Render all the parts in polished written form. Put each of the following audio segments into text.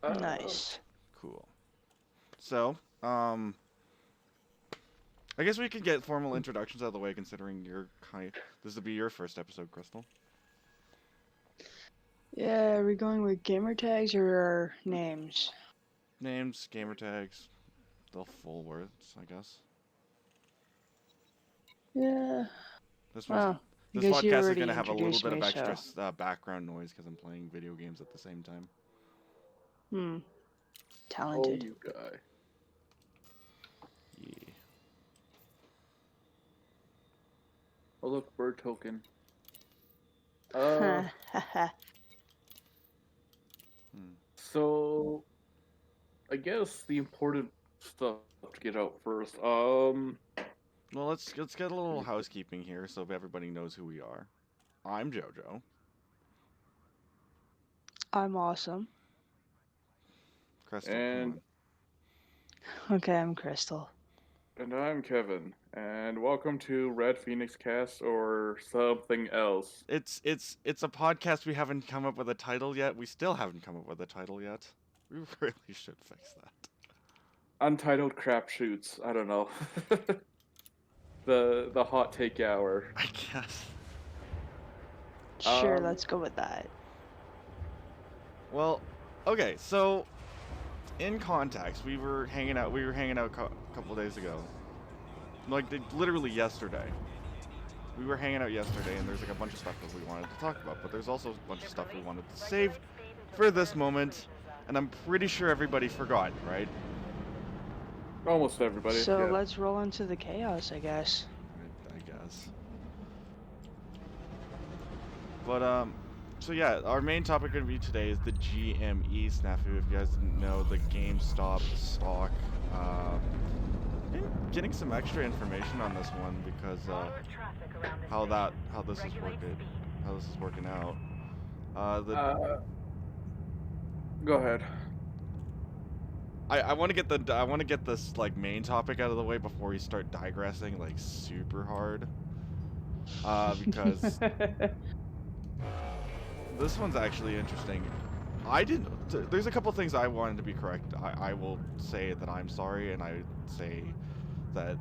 Nice. Cool. So, I guess we could get formal introductions out of the way, considering this will be your first episode, Crystal. Yeah, are we going with gamer tags or our names? Names, gamer tags, the full words, I guess. Yeah. This one's Well, I this guess you podcast is already gonna have a little introduced bit of me, extra so. background noise because I'm playing video games at the same time. Hmm. Oh, Talented. you guy. Yeah. Oh, look, bird token. Uh, Hmm. so I guess the important stuff to get out first. Well, let's get a little housekeeping here so everybody knows who we are. I'm JoJo. I'm awesome. Crystal, come and on. Okay, I'm Crystal. and I'm Kevin, and welcome to Red Phoenix Cast or something else. It's a podcast. We haven't come up with a title yet. We still haven't come up with a title yet. We really should fix that. Untitled crapshoots. I don't know. The hot take hour. I guess. Sure, Um, let's go with that. Well, okay. So, in context, we were hanging out. We were hanging out a couple days ago, literally yesterday. We were hanging out yesterday, and there's like a bunch of stuff that we wanted to talk about, but there's also a bunch of stuff we wanted to save for this moment, and I'm pretty sure everybody forgot, right? almost everybody. So Yeah. let's roll into the chaos, I guess. I guess. But so yeah, our main topic going to be today is the GME snafu. If you guys didn't know, the GameStop stock. Been getting some extra information on this one because how this is working out. Go ahead. I want to get this like main topic out of the way before we start digressing like super hard. Because this one's actually interesting. There's a couple things I wanted to be correct. I will say that I'm sorry, and I say that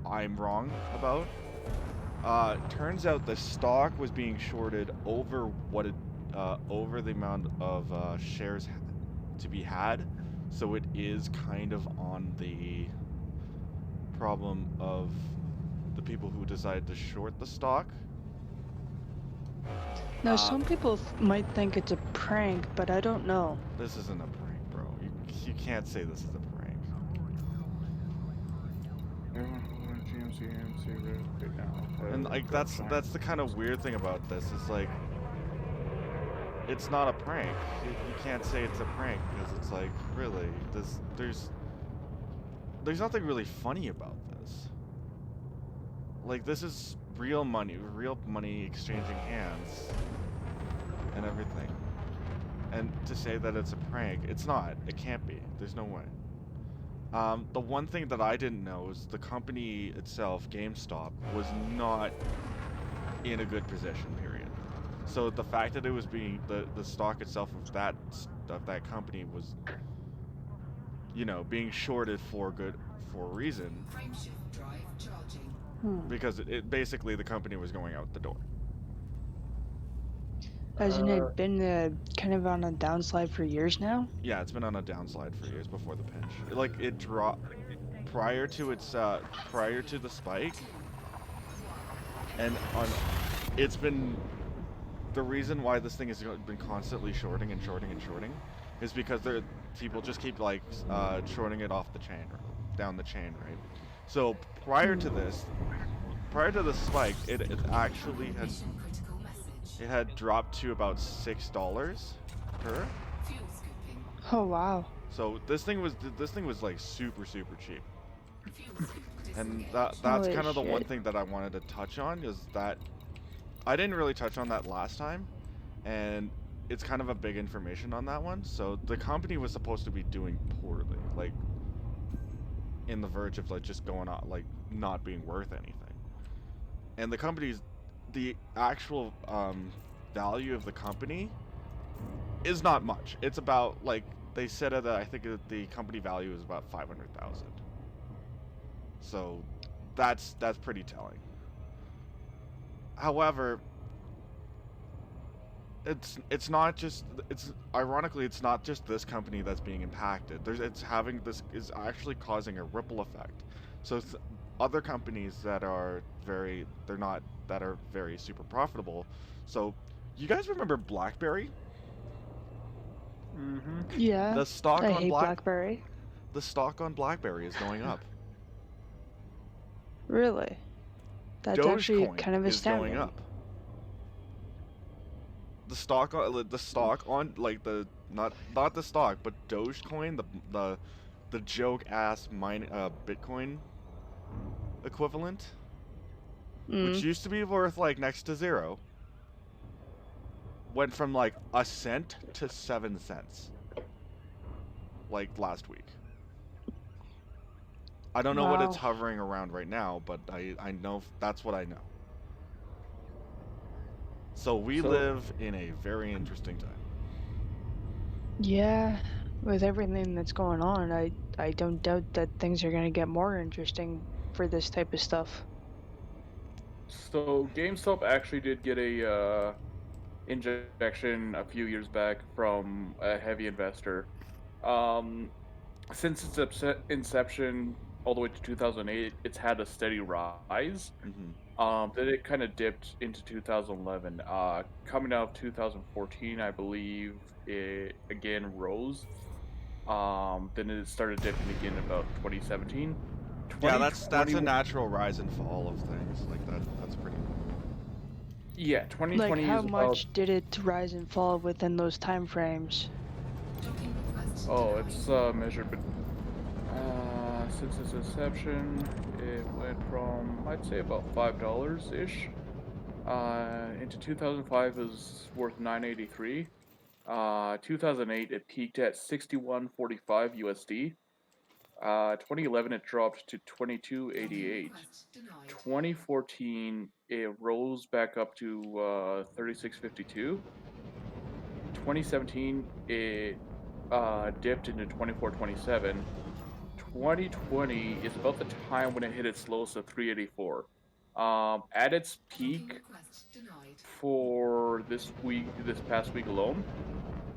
I'm wrong about. Turns out the stock was being shorted over over the amount of shares to be had. So it is kind of on the problem of the people who decided to short the stock. Now, some people might think it's a prank, but I don't know. This isn't a prank, bro. You can't say this is a prank. And like that's the kind of weird thing about this is like it's not a prank. You can't say it's a prank because it's like really there's nothing really funny about this. Like this is real money exchanging hands and everything. And to say that it's a prank, it's not. It can't be. There's no way. The one thing that I didn't know is the company itself, GameStop, was not in a good position. Period. So the fact that it was being the stock itself of that company was, being shorted for a reason, because it basically the company was going out the door. Hasn't it been kind of on a downslide for years now? Yeah, it's been on a downslide for years before the pinch. Like it dropped prior to the spike, and it's been the reason why this thing has been constantly shorting is because people just keep like shorting it off the chain, down the chain, right? So prior to the spike, it actually had dropped to about $6 per. Oh wow. So this thing was like super cheap. And that's Holy kind of the one shit. thing that I wanted to touch on is that I didn't really touch on that last time, and it's kind of a big information on that one. So the company was supposed to be doing poorly, like in the verge of like just going on, like not being worth anything. And the actual value of the company is not much. It's about like they said that I think the company value is about 500,000. So that's pretty telling. However, it's not just it's ironically it's not just this company that's being impacted. It's having this is actually causing a ripple effect. So other companies that are they're not that are very super profitable. So you guys remember BlackBerry? Mm-hmm. Yeah, The stock I on hate BlackBerry. the stock on BlackBerry is going up. Really? That's actually Dogecoin kind of is going astounding. up. The stock on like the not the stock but Dogecoin the joke ass Bitcoin equivalent, which Mm. used to be worth like next to zero, went from like a cent to 7 cents like last week. I don't know what it's Wow. hovering around right now, but I know that's what I know. So we So, live in a very interesting time. Yeah, with everything that's going on, I don't doubt that things are gonna get more interesting for this type of stuff. so GameStop actually did get a injection a few years back from a heavy investor. Um, since its inception all the way to 2008, it's had a steady rise. Hmm. Then it kind of dipped into 2011. Coming out of 2014, I believe it again rose. Then it started dipping again about 2017. Yeah, that's 2020, a natural rise and fall of things. Like that's pretty normal. yeah, Like, 2020 how is about. much did it rise and fall within those time frames? Oh, it's measured, but since its inception, it went from I'd say about $5 ish. Into 2005 is worth 983. 2008 it peaked at 61.45 USD. 2011 it dropped to 22.88. 2014 it rose back up to 36.52. 2017 it dipped into 24.27. 2020 is about the time when it hit its lowest of 384. At its peak for this past week alone,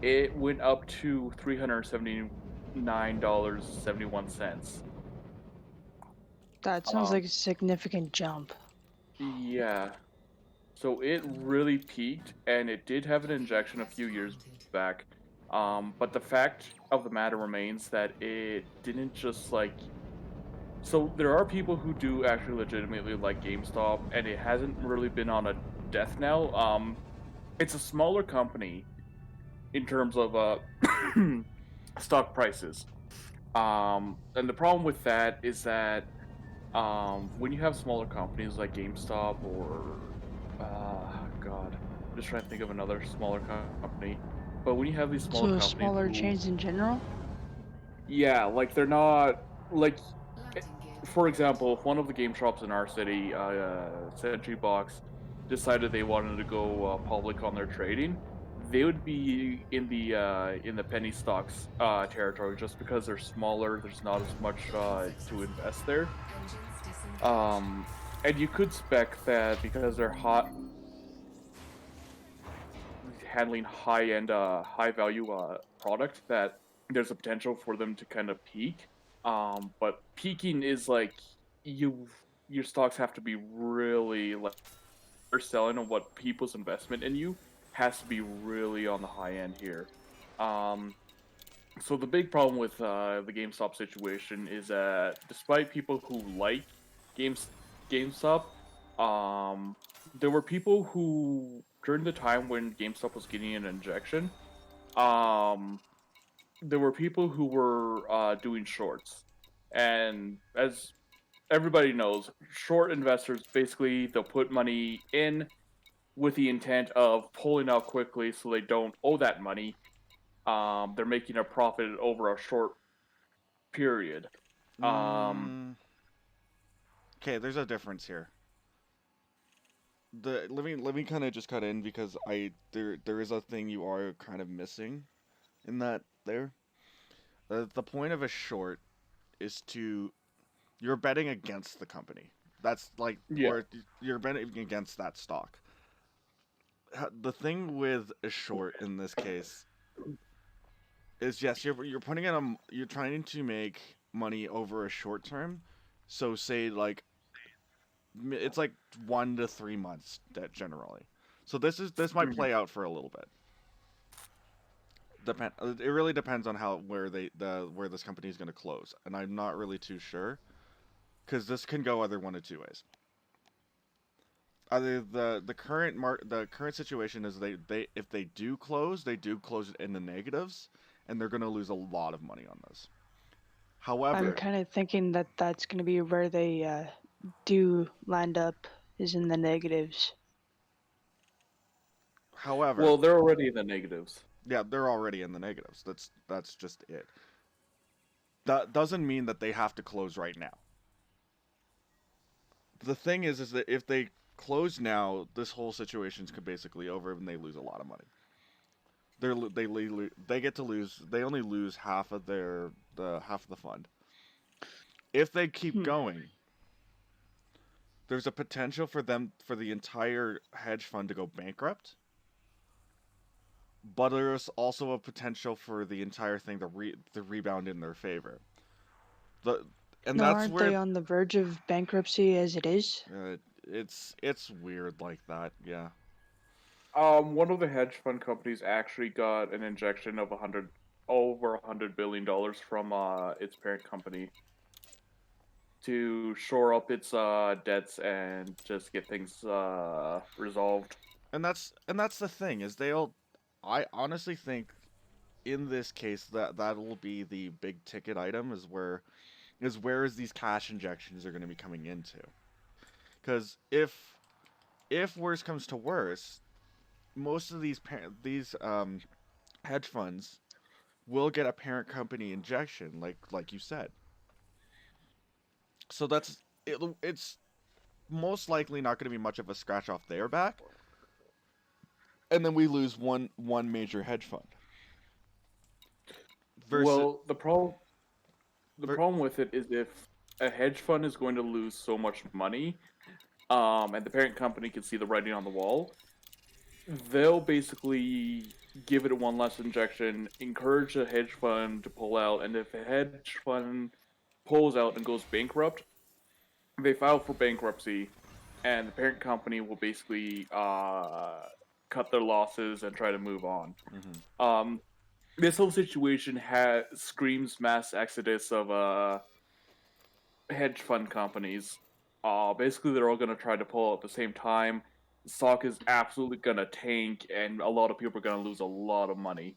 it went up to $379.71. That sounds Um, like a significant jump. yeah. So it really peaked, and it did have an injection a few years back. But the fact of the matter remains that it didn't just like. So there are people who do actually legitimately like GameStop, and it hasn't really been on a death knell. It's a smaller company in terms of stock prices. And the problem with that is that when you have smaller companies like GameStop or God, I'm just trying to think of another smaller company. But when you have these smaller So companies smaller who, chains in general? yeah, like they're not like, eh, for example, if one of the game shops in our city, Century Box, decided they wanted to go public on their trading, they would be in the penny stocks territory just because they're smaller. There's not as much to invest there. Um, and you could spec that because they're handling high end, high value product, that there's a potential for them to kind of peak. But peaking is like you your stocks have to be really like you're selling on what people's investment in you has to be really on the high end here. Um, so the big problem with the GameStop situation is that despite people who like games GameStop, um, there were people who during the time when GameStop was getting an injection, um, there were people who were doing shorts, and as everybody knows, short investors basically they'll put money in with the intent of pulling out quickly so they don't owe that money. They're making a profit over a short period. Um, Mm, okay, there's a difference here. the let me kind of just cut in because there is a thing you are kind of missing in that there. The point of a short is to you're betting against the company. That's like Yeah. or you're betting against that stock. The thing with a short in this case is yes, you're putting in you're trying to make money over a short term. So say like it's like 1 to 3 months that generally. So this might Mhm. play out for a little bit. It really depends on how where this company is going to close, and I'm not really too sure because this can go either one of two ways. Either the current situation is they if they do close it in the negatives, and they're going to lose a lot of money on this. I'm However, kind of thinking that that's going to be where they do land up, is in the negatives. however, Well, they're already in the negatives. yeah, they're already in the negatives. That's just it. That doesn't mean that they have to close right now. The thing is that if they close now, this whole situation's basically over, and they lose a lot of money. They get to lose. They only lose half of the half of the fund. If they keep Hmm. going, there's a potential for the entire hedge fund to go bankrupt. But there's also a potential for the entire thing to rebound in their favor. The and Now, that's aren't they where on the verge of bankruptcy as it is? it's weird like that. Yeah. One of the hedge fund companies actually got an injection of over $100 billion from its parent company to shore up its debts and just get things resolved. And that's the thing is they'll. I honestly think in this case that will be the big ticket item is these cash injections are going to be coming into because if worse comes to worse, most of these hedge funds will get a parent company injection, like you said. So it's most likely not going to be much of a scratch off their back, and then we lose one major hedge fund versus Well, the ver, problem with it is if a hedge fund is going to lose so much money, and the parent company can see the writing on the wall, they'll basically give it one last injection, encourage a hedge fund to pull out, and if a hedge fund pulls out and goes bankrupt, they file for bankruptcy, and the parent company will basically cut their losses and try to move on. mhm. Um, this whole situation screams mass exodus of hedge fund companies. Basically, they're all going to try to pull at the same time. Stock is absolutely going to tank, and a lot of people are going to lose a lot of money.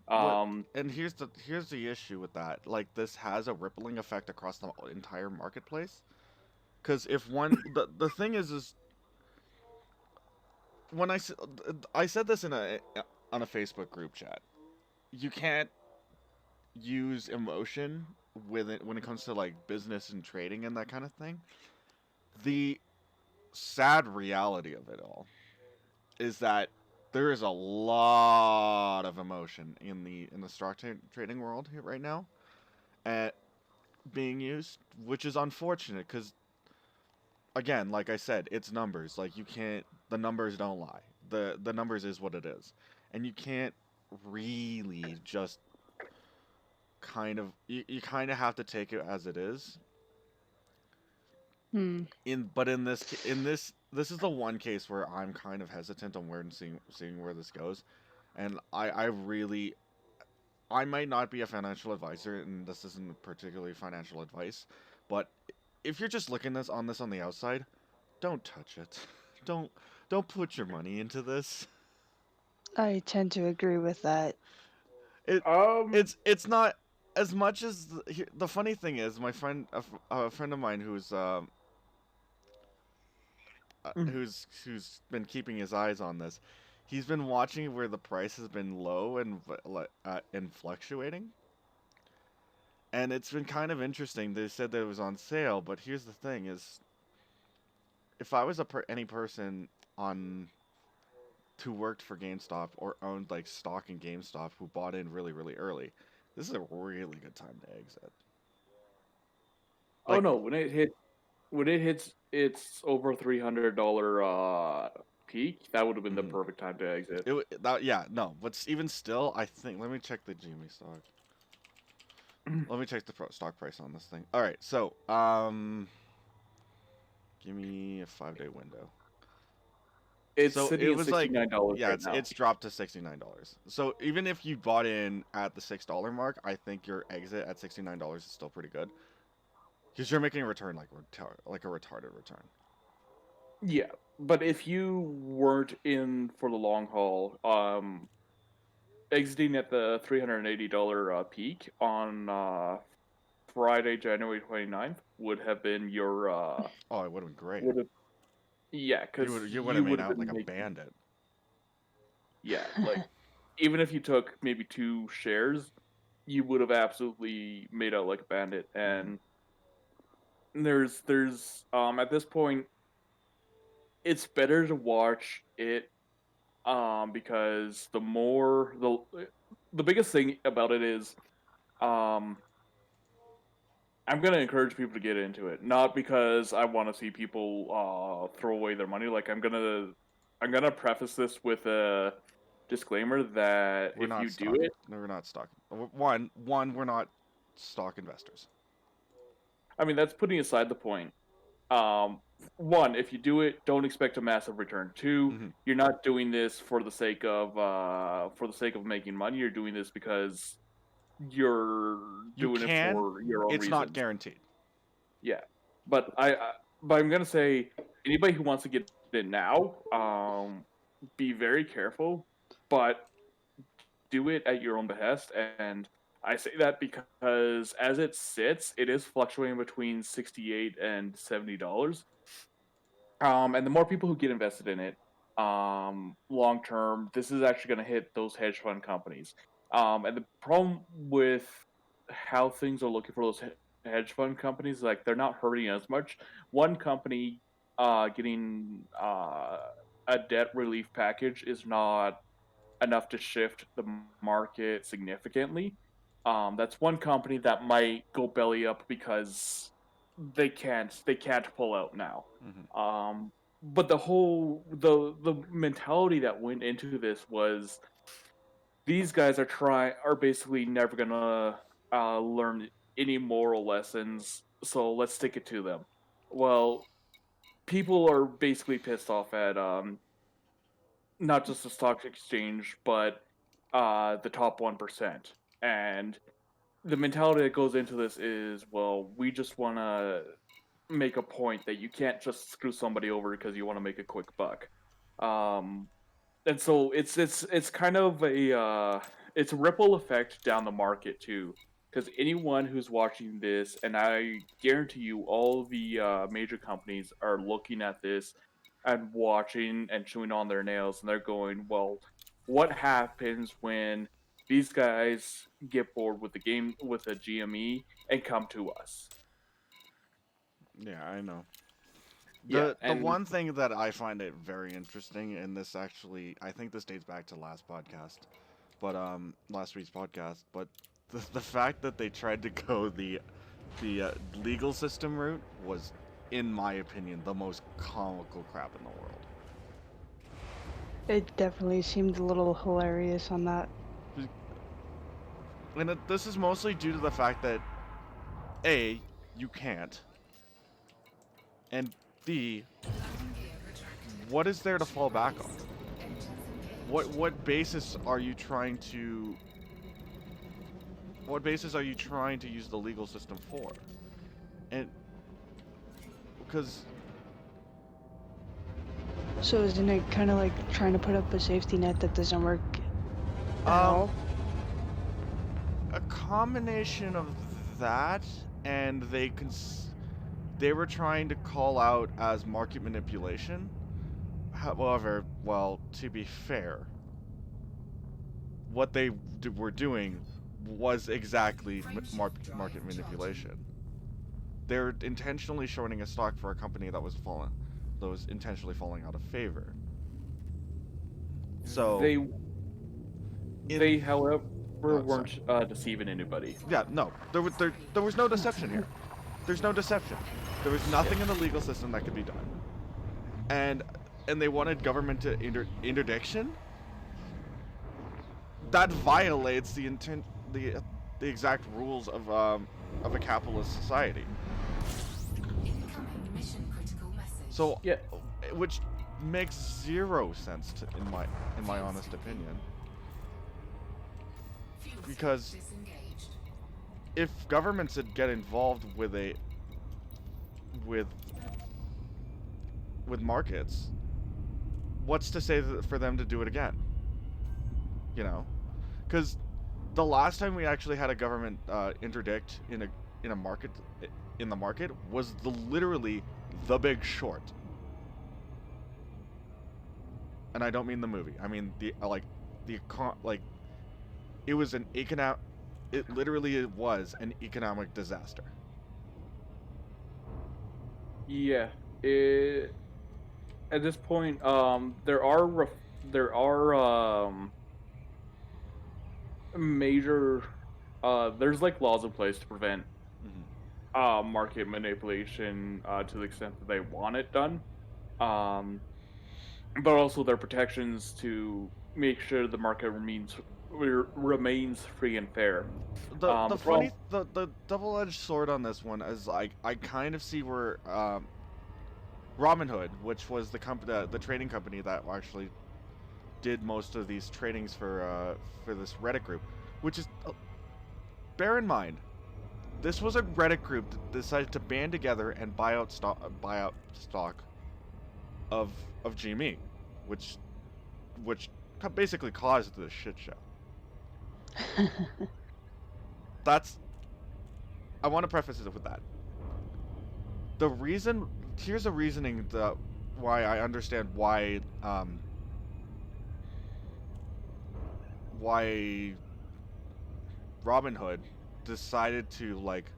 But Um, and here's the issue with that. Like this has a rippling effect across the entire marketplace. Because if the thing is when I said this in a on a Facebook group chat. You can't use emotion with it when it comes to like business and trading and that kind of thing. The sad reality of it all is that there is a lot of emotion in the trading world here right now at being used, which is unfortunate because again, like I said, it's numbers. Like you can't the numbers don't lie. The numbers is what it is. And you can't really just you kind of have to take it as it is. Hmm. In this is the one case where I'm kind of hesitant on where and seeing where this goes. And I really I might not be a financial advisor, and this isn't particularly financial advice, but if you're just looking this on the outside, don't touch it. Don't don't put your money into this. I tend to agree with that. It um, it's not as much as the funny thing is my a friend of mine who's been keeping his eyes on this. He's been watching where the price has been low and fluctuating, and it's been kind of interesting. They said that it was on sale, but here's the thing: is if I was any person on who worked for GameStop or owned like stock in GameStop who bought in really, really early, this is a really good time to exit. Oh Like, no, when it hits its over $300 peak, that would have been the mhm. perfect time to exit. That, yeah, no, but even still, I think, let me check the GME stock. Let me check the stock price on this thing. All right, so give me a 5-day window. It's So it sitting at was like, $69 yeah, right now. it's dropped to $69. So even if you bought in at the $6 mark, I think your exit at $69 is still pretty good because you're making a return like a retarded return. Yeah, but if you weren't in for the long haul, exiting at the $380 peak on Friday, January 29th would have been your Oh, it would have been great. would have yeah, because You would have you made would have out like been a making bandit. yeah, like even if you took maybe two shares, you would have absolutely made out like a bandit. Hmm. And there's at this point, it's better to watch it because the biggest thing about it is um I'm gonna encourage people to get into it, not because I want to see people throw away their money. Like I'm gonna preface this with a disclaimer that We're if not you do stock. it, No, we're not stock. One, we're not stock investors. I mean that's putting aside the point. Um, One, if you do it, don't expect a massive return. Two, Hmm. you're not doing this for the sake of making money. You're doing this because you're You doing it can. for your own It's not reasons. guaranteed. Yeah, but but I'm gonna say anybody who wants to get in now, be very careful, but do it at your own behest. And I say that because as it sits, it is fluctuating between $68 and $70. And the more people who get invested in it, long term, this is actually going to hit those hedge fund companies. And the problem with how things are looking for those hedge fund companies, like they're not hurting as much. One company getting a debt relief package is not enough to shift the market significantly. That's one company that might go belly up because they can't pull out now. Hmm. Um, but the mentality that went into this was these guys are basically never gonna learn any moral lessons, so let's stick it to them. Well, people are basically pissed off at not just the stock exchange, but the top 1%. And the mentality that goes into this is, well, we just want to make a point that you can't just screw somebody over because you want to make a quick buck. Um, and so it's kind of it's a ripple effect down the market too, because anyone who's watching this, and I guarantee you, all the major companies are looking at this and watching and chewing on their nails, and they're going, "Well, what happens when these guys get bored with the game with a GME and come to us?" Yeah, I know. Yeah, The and one thing that I find it very interesting, and this actually, I think this dates back to last podcast, but last week's podcast, but the fact that they tried to go the legal system route was, in my opinion, the most comical crap in the world. It definitely seemed a little hilarious on that. And this is mostly due to the fact that A, you can't, and B, what is there to fall back on? What basis are you trying to what basis are you trying to use the legal system for? And because So isn't it kind of like trying to put up a safety net that doesn't work at um all? a combination of that and they were trying to call out as market manipulation. However, well, to be fair, what they were doing was exactly market manipulation. They're intentionally shorting a stock for a company that was intentionally falling out of favor. So, They in they however sorry. weren't deceiving anybody. Yeah, no, there was no deception here. There's no deception. There was Yeah. nothing in the legal system that could be done, and they wanted government to interdiction. That violates the intent, the exact rules of a capitalist society. Incoming mission critical message. So, Yeah. which makes zero sense in my honest opinion, Fuel source because disengaged. if governments had get involved with with markets, what's to say for them to do it again? You know, because the last time we actually had a government interdict in a market in the market was literally The Big Short, and I don't mean the movie. I mean like it was an economic. It literally was an economic disaster. Yeah. It, at this point, there are major there's like laws in place to prevent Mm-hmm. market manipulation to the extent that they want it done. Um, but also there are protections to make sure the market remains free and fair. The The problem, funny the double-edged sword on this one is like I kind of see where Robinhood, which was the trading company that actually did most of these tradings for this Reddit group, which is bear in mind this was a Reddit group that decided to band together and buy out stock of GME, which which basically caused this shit show. That's I want to preface it with that. The reason Here's the reasoning that why I understand why Robinhood decided to like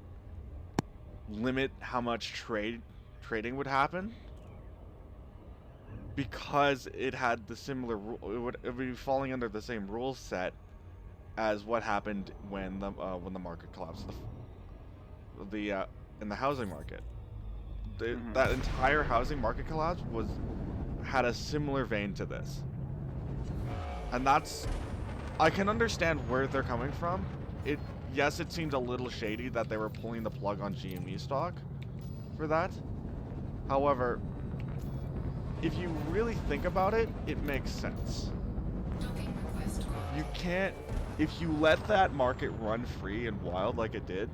limit how much trading would happen, because it had the similar rule. It would be falling under the same rule set as what happened when the market collapsed, the in the housing market. mhm. That entire housing market collapse had a similar vein to this, and that's I can understand where they're coming from. It Yes, it seemed a little shady that they were pulling the plug on GME stock for that. However, if you really think about it, it makes sense. Docking request You granted. can't If you let that market run free and wild like it did,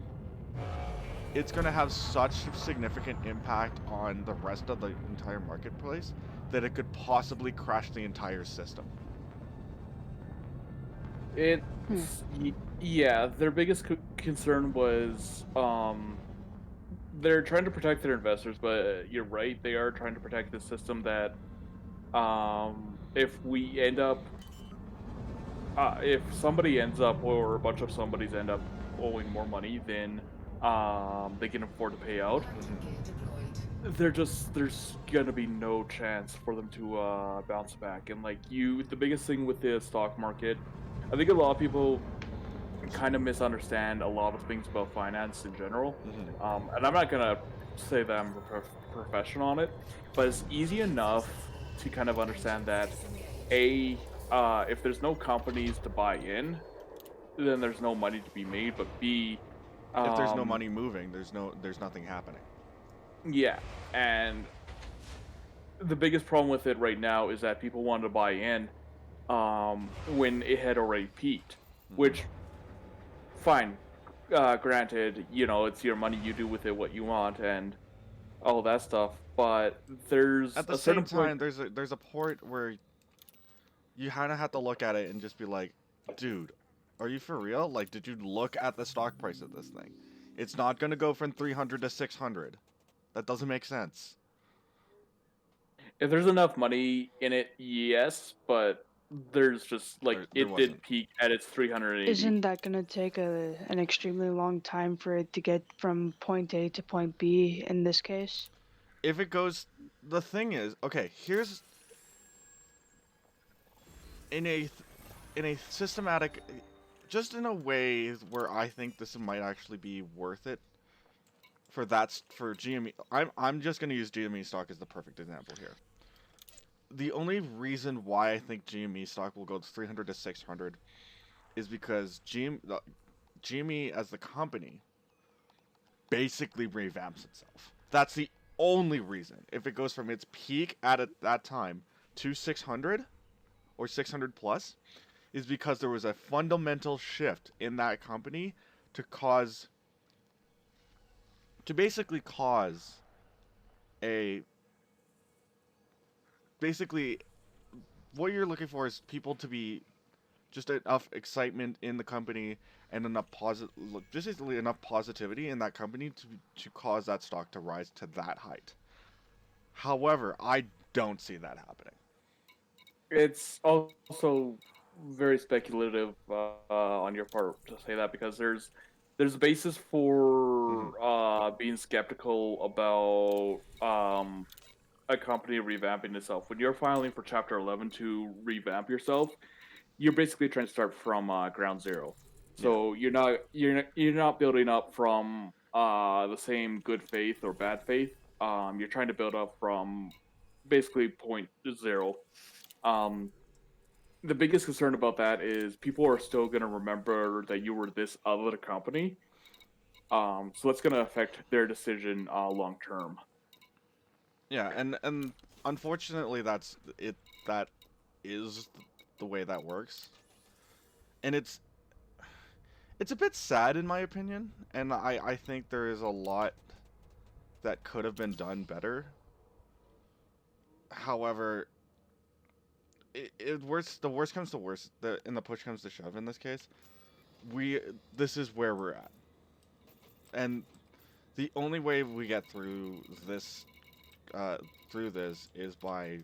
it's going to have such significant impact on the rest of the entire marketplace that it could possibly crash the entire system. Hmm. Yeah, their biggest concern was they're trying to protect their investors, but you're right, they are trying to protect the system that if we end up if somebody ends up or a bunch of somebodies end up owing more money than they can afford to pay out, Landing gear deployed. there's gonna be no chance for them to bounce back. And like the biggest thing with the stock market, I think a lot of people kind of misunderstand a lot of things about finance in general. Mm-hmm. And I'm not gonna say that I'm a professional on it, but it's easy enough to kind of understand that a if there's no companies to buy in, then there's no money to be made. But b, If there's no um, money moving, there's nothing happening. yeah, and the biggest problem with it right now is that people wanted to buy in when it had already peaked, Mm-hmm. which fine. Granted, it's your money, you do with it what you want and all that stuff, but there's At the a certain same point. time, there's a point where you kind of have to look at it and just be like, dude, are you for real? Like, did you look at the stock price of this thing? It's not going to go from 300 to 600. That doesn't make sense. If there's enough money in it, yes, but there's just like There it did wasn't. peak at its 380. Isn't that gonna take an extremely long time for it to get from point A to point B in this case? If it goes, the thing is, okay, in a in a systematic, just in a way where I think this might actually be worth it for GME. I'm just gonna use GME stock as the perfect example here. The only reason why I think GME stock will go 300 to 600 is because GME as the company basically revamps itself. That's the only reason. If it goes from its peak at that time to 600 or 600 plus, is because there was a fundamental shift in that company to cause to basically cause a basically what you're looking for is people to be just enough excitement in the company and enough basically enough positivity in that company to cause that stock to rise to that height. However, I don't see that happening. It's also very speculative on your part to say that because there's a basis Mm-hmm. for being skeptical about a company revamping itself. When you're filing for Chapter 11 to revamp yourself, you're basically trying to start from ground zero. Yeah. So you're not building up from the same good faith or bad faith. You're trying to build up from basically point zero. Um, the biggest concern about that is people are still going to remember that you were this other company. So that's going to affect their decision long term. Yeah, and unfortunately that's it that is the way that works. And it's a bit sad in my opinion, and I think there is a lot that could have been done better. However, the worst comes to worst, and the push comes to shove in this case. We this is where we're at. And the only way we get uh through this is by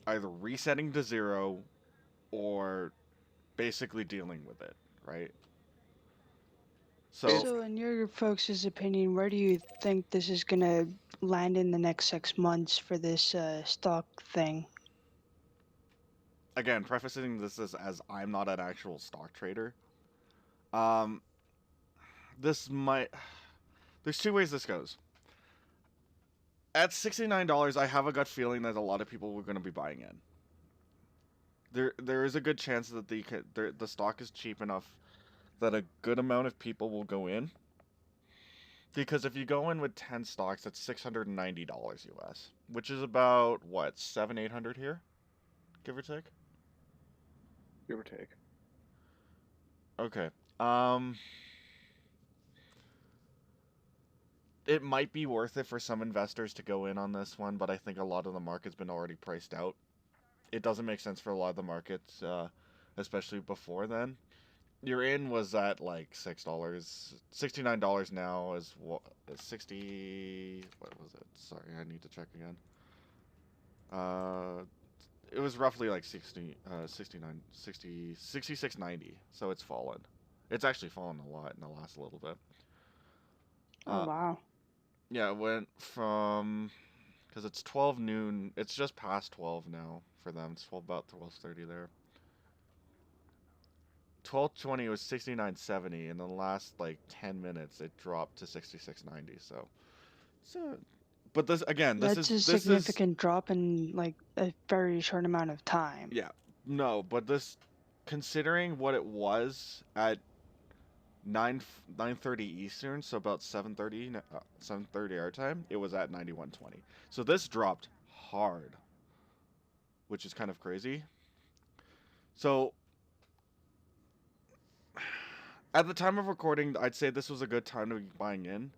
either resetting to zero or basically dealing with it, right? So It's So, in your folks' opinion, where do you think this is gonna land in the next 6 months for this stock thing? again, prefacing this as I'm not an actual stock trader. Um, this might. There's two ways this goes. At $69, I have a gut feeling that a lot of people were going to be buying in. There is a good chance that the stock is cheap enough that a good amount of people will go in. Because if you go in with 10 stocks, that's $690 US, which is about what 700-800 here, give or take. give or take. Okay. It might be worth it for some investors to go in on this one, but I think a lot of the market's been already priced out. It doesn't make sense for a lot of the markets, especially before then. Your in was at like $6, $69 now is what is 60. What was it? Sorry, I need to check again. Uh, it was roughly like 60, 69, 60, 66.90. So it's fallen. It's actually fallen a lot in the last little bit. Oh Uh, wow. yeah, it went from because it's 12 noon. It's just past 12 now for them. It's 12, about 12:30 there. 12:20 was 69.70. In the last like 10 minutes, it dropped to 66.90. So, but this again, That's a this is significant drop in like a very short amount of time. yeah, no, but this considering what it was at 9:30 Eastern, so about 7:30 our time, it was at 91.20. So this dropped hard, which is kind of crazy. So at the time of recording, I'd say this was a good time to be buying in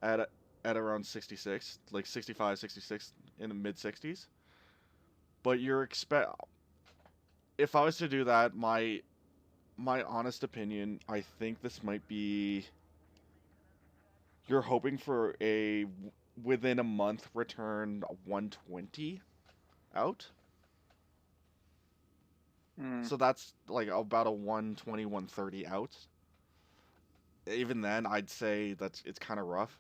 at at around 66, like 65, 66 in the mid 60s. But you're expect if I was to do that, my honest opinion, I think this might be you're hoping for a within a month return 120 out. Mm. So that's like about a 120, 130 out. Even then, I'd say it's kind of rough.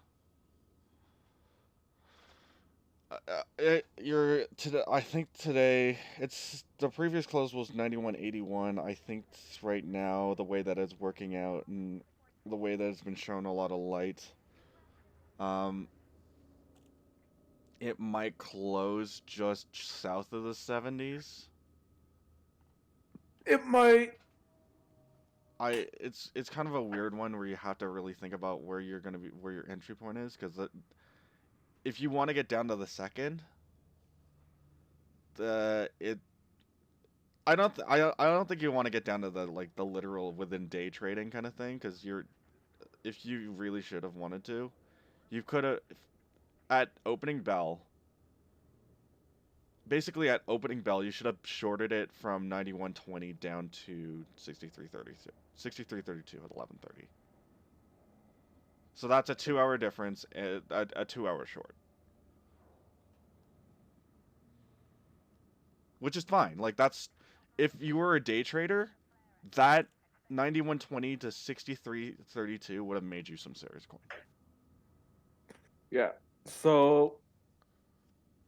you're today. I think today it's the previous close was 91.81. I think right now the way that it's working out and the way that it's been shown a lot of light, um, it might close just south of the 70s. It might. It's kind of a weird one where you have to really think about where you're gonna be, where your entry point is, because if you want to get down to the second, the it I don't think you want to get down to the like the literal within day trading kind of thing, because if you really should have wanted to, you could have at opening bell. Basically, at opening bell, you should have shorted it from 91.20 down to 63.32, 63.32 at 11:30. So that's a 2 hour difference, a 2 hour short, which is fine. Like that's if you were a day trader, that 91.20 to 63.32 would have made you some serious coin. Yeah. So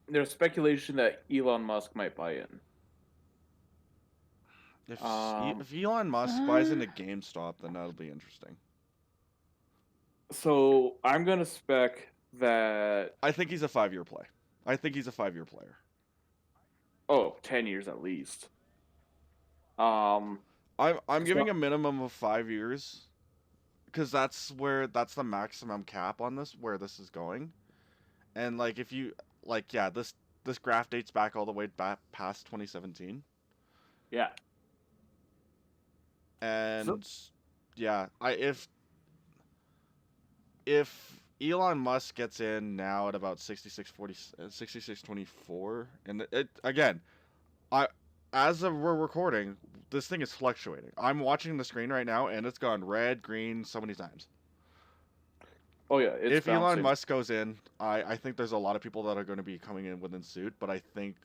there's speculation that Elon Musk might buy in. If Um, if Elon Musk buys Uh, into GameStop, then that'll be interesting. so I'm gonna spec that I think he's a 5 year play. I think he's a 5 year player. 10 years at least. Um, I'm so giving a minimum of 5 years because that's the maximum cap on this where this is going. And like if you like yeah, this graph dates back all the way back past 2017. yeah. So And yeah, I if Elon Musk gets in now at about 66.40 66.24 and it again, I as of we're recording, this thing is fluctuating. I'm watching the screen right now and it's gone red, green so many times. oh yeah, it's If Elon bouncing. Musk goes in, I think there's a lot of people that are going to be coming in within suit, but I think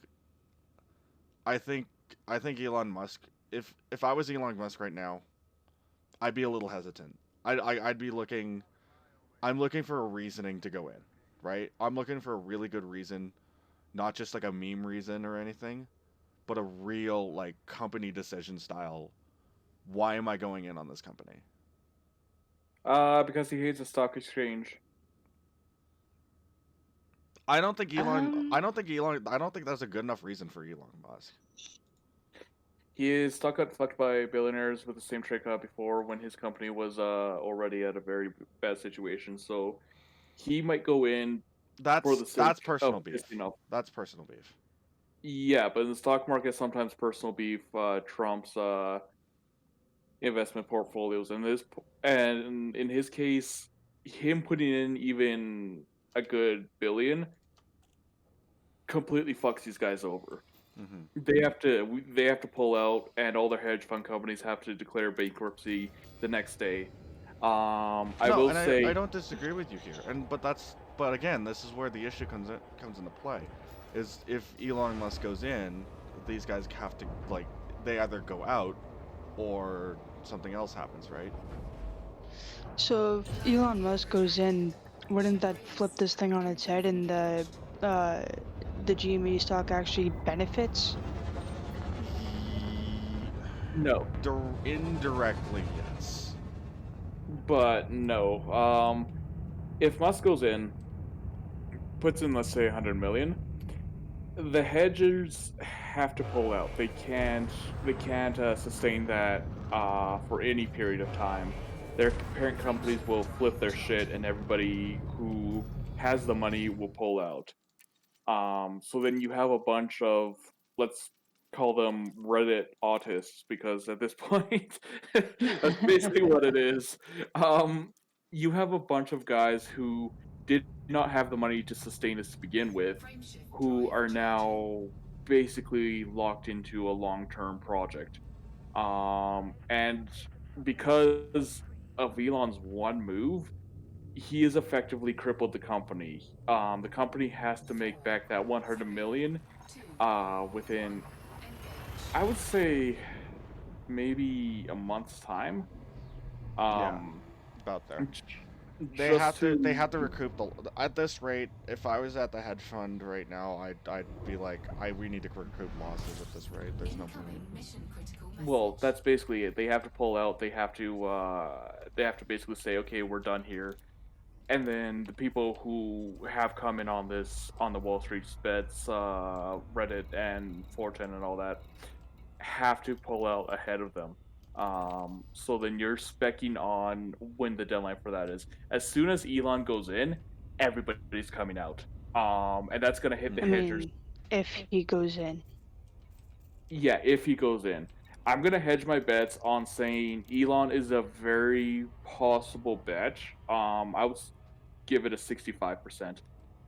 I think Elon Musk if I was Elon Musk right now, I'd be a little hesitant. I'd be looking I'm looking for a reasoning to go in, right? I'm looking for a really good reason, not just like a meme reason or anything, but a real like company decision style. Why am I going in on this company? Because he hates the stock exchange. um, I don't think that's a good enough reason for Elon Musk. His stock got fucked by billionaires with the same trick before when his company was already at a very bad situation. So he might go in for the That's sake of personal beef. pissing off. That's personal beef. Yeah, but in the stock market, sometimes personal beef trumps investment portfolios. And in his case, him putting in even a good billion completely fucks these guys over. Hmm. They have to pull out, and all their hedge fund companies have to declare bankruptcy the next day. I No, will and I say, don't disagree with you here. But again, this is where the issue comes into play, is if Elon Musk goes in, these guys have to like they either go out or something else happens, right? so if Elon Musk goes in, wouldn't that flip this thing on its head and uh, the GME stock actually benefits? no, Indirectly, yes. but no. If Musk goes in, puts in, let's say, 100 million, the hedgers have to pull out. They can't sustain that for any period of time. Their parent companies will flip their shit, and everybody who has the money will pull out. So then you have a bunch of, let's call them Reddit autists, because at this point, that's basically what it is. Um, you have a bunch of guys who did not have the money to sustain this to begin with, Frameshift who drive are charging. now basically locked into a long-term project. And because of Elon's one move, he has effectively crippled the company. The company has to make back that 100 million Two. within, One. Engage. I would say, maybe a month's time. Yeah, Um, about there. just they to have to recoup the at this rate. If I was at the hedge fund right now, I'd be like, we need to recoup losses at this rate. There's no point. Incoming mission critical well, message. that's basically it. They have to pull out. They have to basically say, okay, we're done here. And then the people who have come in on this on the Wall Street bets, Reddit and 4chan and all that, have to pull out ahead of them. So then you're specking on when the deadline for that is. As soon as Elon goes in, everybody's coming out. And that's gonna hit the I hedgers. mean, if he goes in. Yeah, if he goes in. I'm gonna hedge my bets on saying Elon is a very possible bet. I would give it a 65%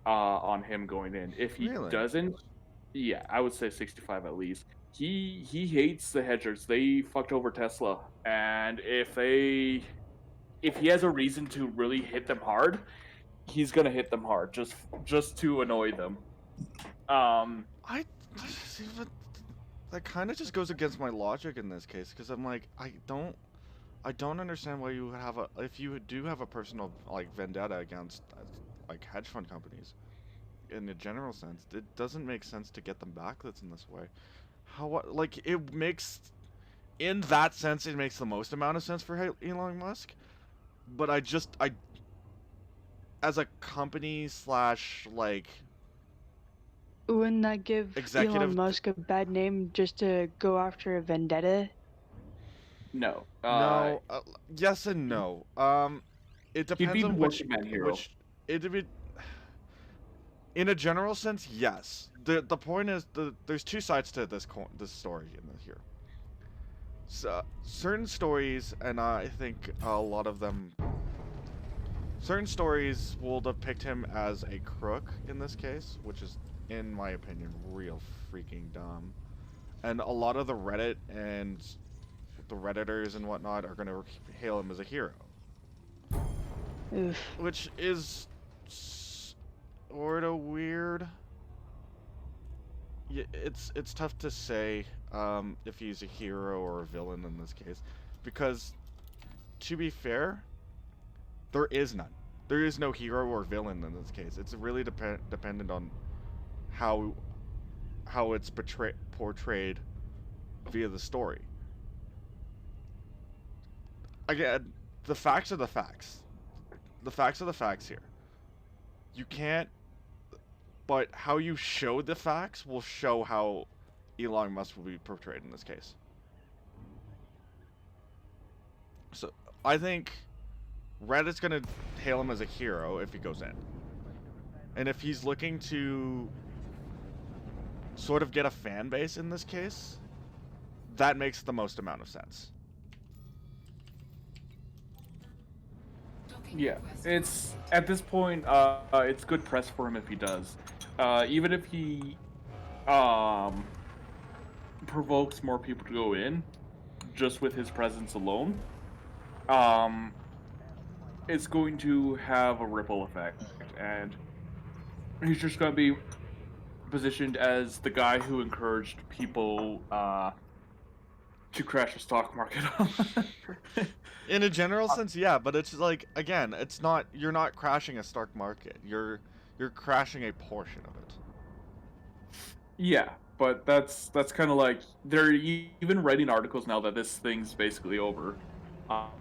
on him going in. If he Really? doesn't, yeah, I would say 65 at least. He hates the hedgers. They fucked over Tesla, and if he has a reason to really hit them hard, he's gonna hit them hard just to annoy them. Um, I see, but that kind of just goes against my logic in this case because I'm like, I don't understand why you would have a if you do have a personal like vendetta against like hedge fund companies in a general sense. It doesn't make sense to get them backlit in this way. How like it makes in that sense it makes the most amount of sense for Elon Musk, but I as a company slash like Wouldn't that give Elon executive. Musk a bad name just to go after a vendetta? no. No, yes and no. It He'd depends be the on working man hero. it would. In a general sense, yes. The point is there's two sides to this story in here. So, certain stories, and I think a lot of them, certain stories will depict him as a crook in this case, which is, in my opinion, real freaking dumb. And a lot of the Reddit and the Redditors and whatnot are going to hail him as a hero. Oof. Which is sort of weird. Yeah, it's tough to say if he's a hero or a villain in this case, because to be fair, there is none. There is no hero or villain in this case. It's really dependent on how it's portrayed via the story. Again, the facts are the facts. The facts are the facts here. You can't, but how you show the facts will show how Elon Musk will be portrayed in this case. So I think Reddit's gonna hail him as a hero if he goes in, and if he's looking to sort of get a fan base in this case, that makes the most amount of sense. Yeah, it's at this point, it's good press for him if he does. Even if he um, provokes more people to go in, just with his presence alone, um, it's going to have a ripple effect, and he's just going to be positioned as the guy who encouraged people to crash the stock market. In a general sense, yeah, but it's like again, it's not you're not crashing a stock market. You're crashing a portion of it. Yeah, but that's kind of like they're even writing articles now that this thing's basically over.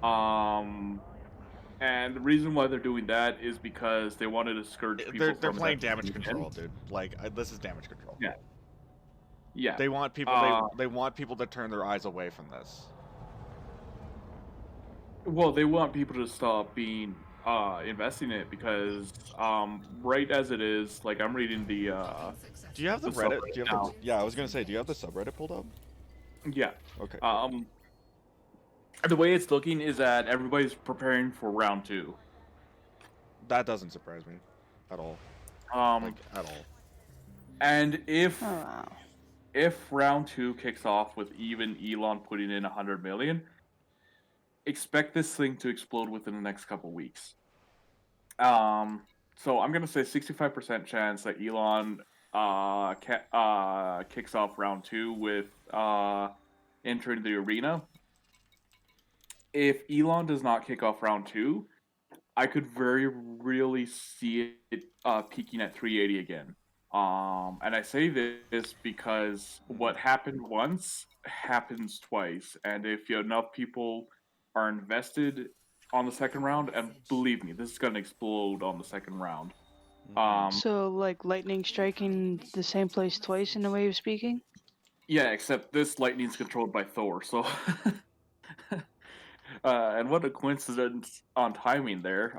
Um, and the reason why they're doing that is because they want to discourage people They're from playing damage investing control, again. dude. Like this is damage control. Yeah, yeah. They want people Uh, they want people to turn their eyes away from this. well, they want people to stop being investing in it because right as it is, like I'm reading the Do you have the the Reddit? subreddit Do you have now. the? Yeah, I was gonna say, do you have the subreddit pulled up? Yeah. Okay. Cool. The way it's looking is that everybody's preparing for round two. That doesn't surprise me, at all. Um, Like at all. and Oh wow. if round two kicks off with even Elon putting in 100 million, expect this thing to explode within the next couple weeks. So I'm gonna say 65% chance that Elon kicks off round two with entering the arena. If Elon does not kick off round two, I could very really see it peaking at 380 again. And I say this because Mm-hmm. what happened once happens twice, and if enough people are invested on the second round, and Message. believe me, this is gonna explode on the second round. Mm-hmm. Um, So, like lightning striking the same place twice in a way of speaking? yeah, except this lightning's controlled by Thor, so and what a coincidence on timing there.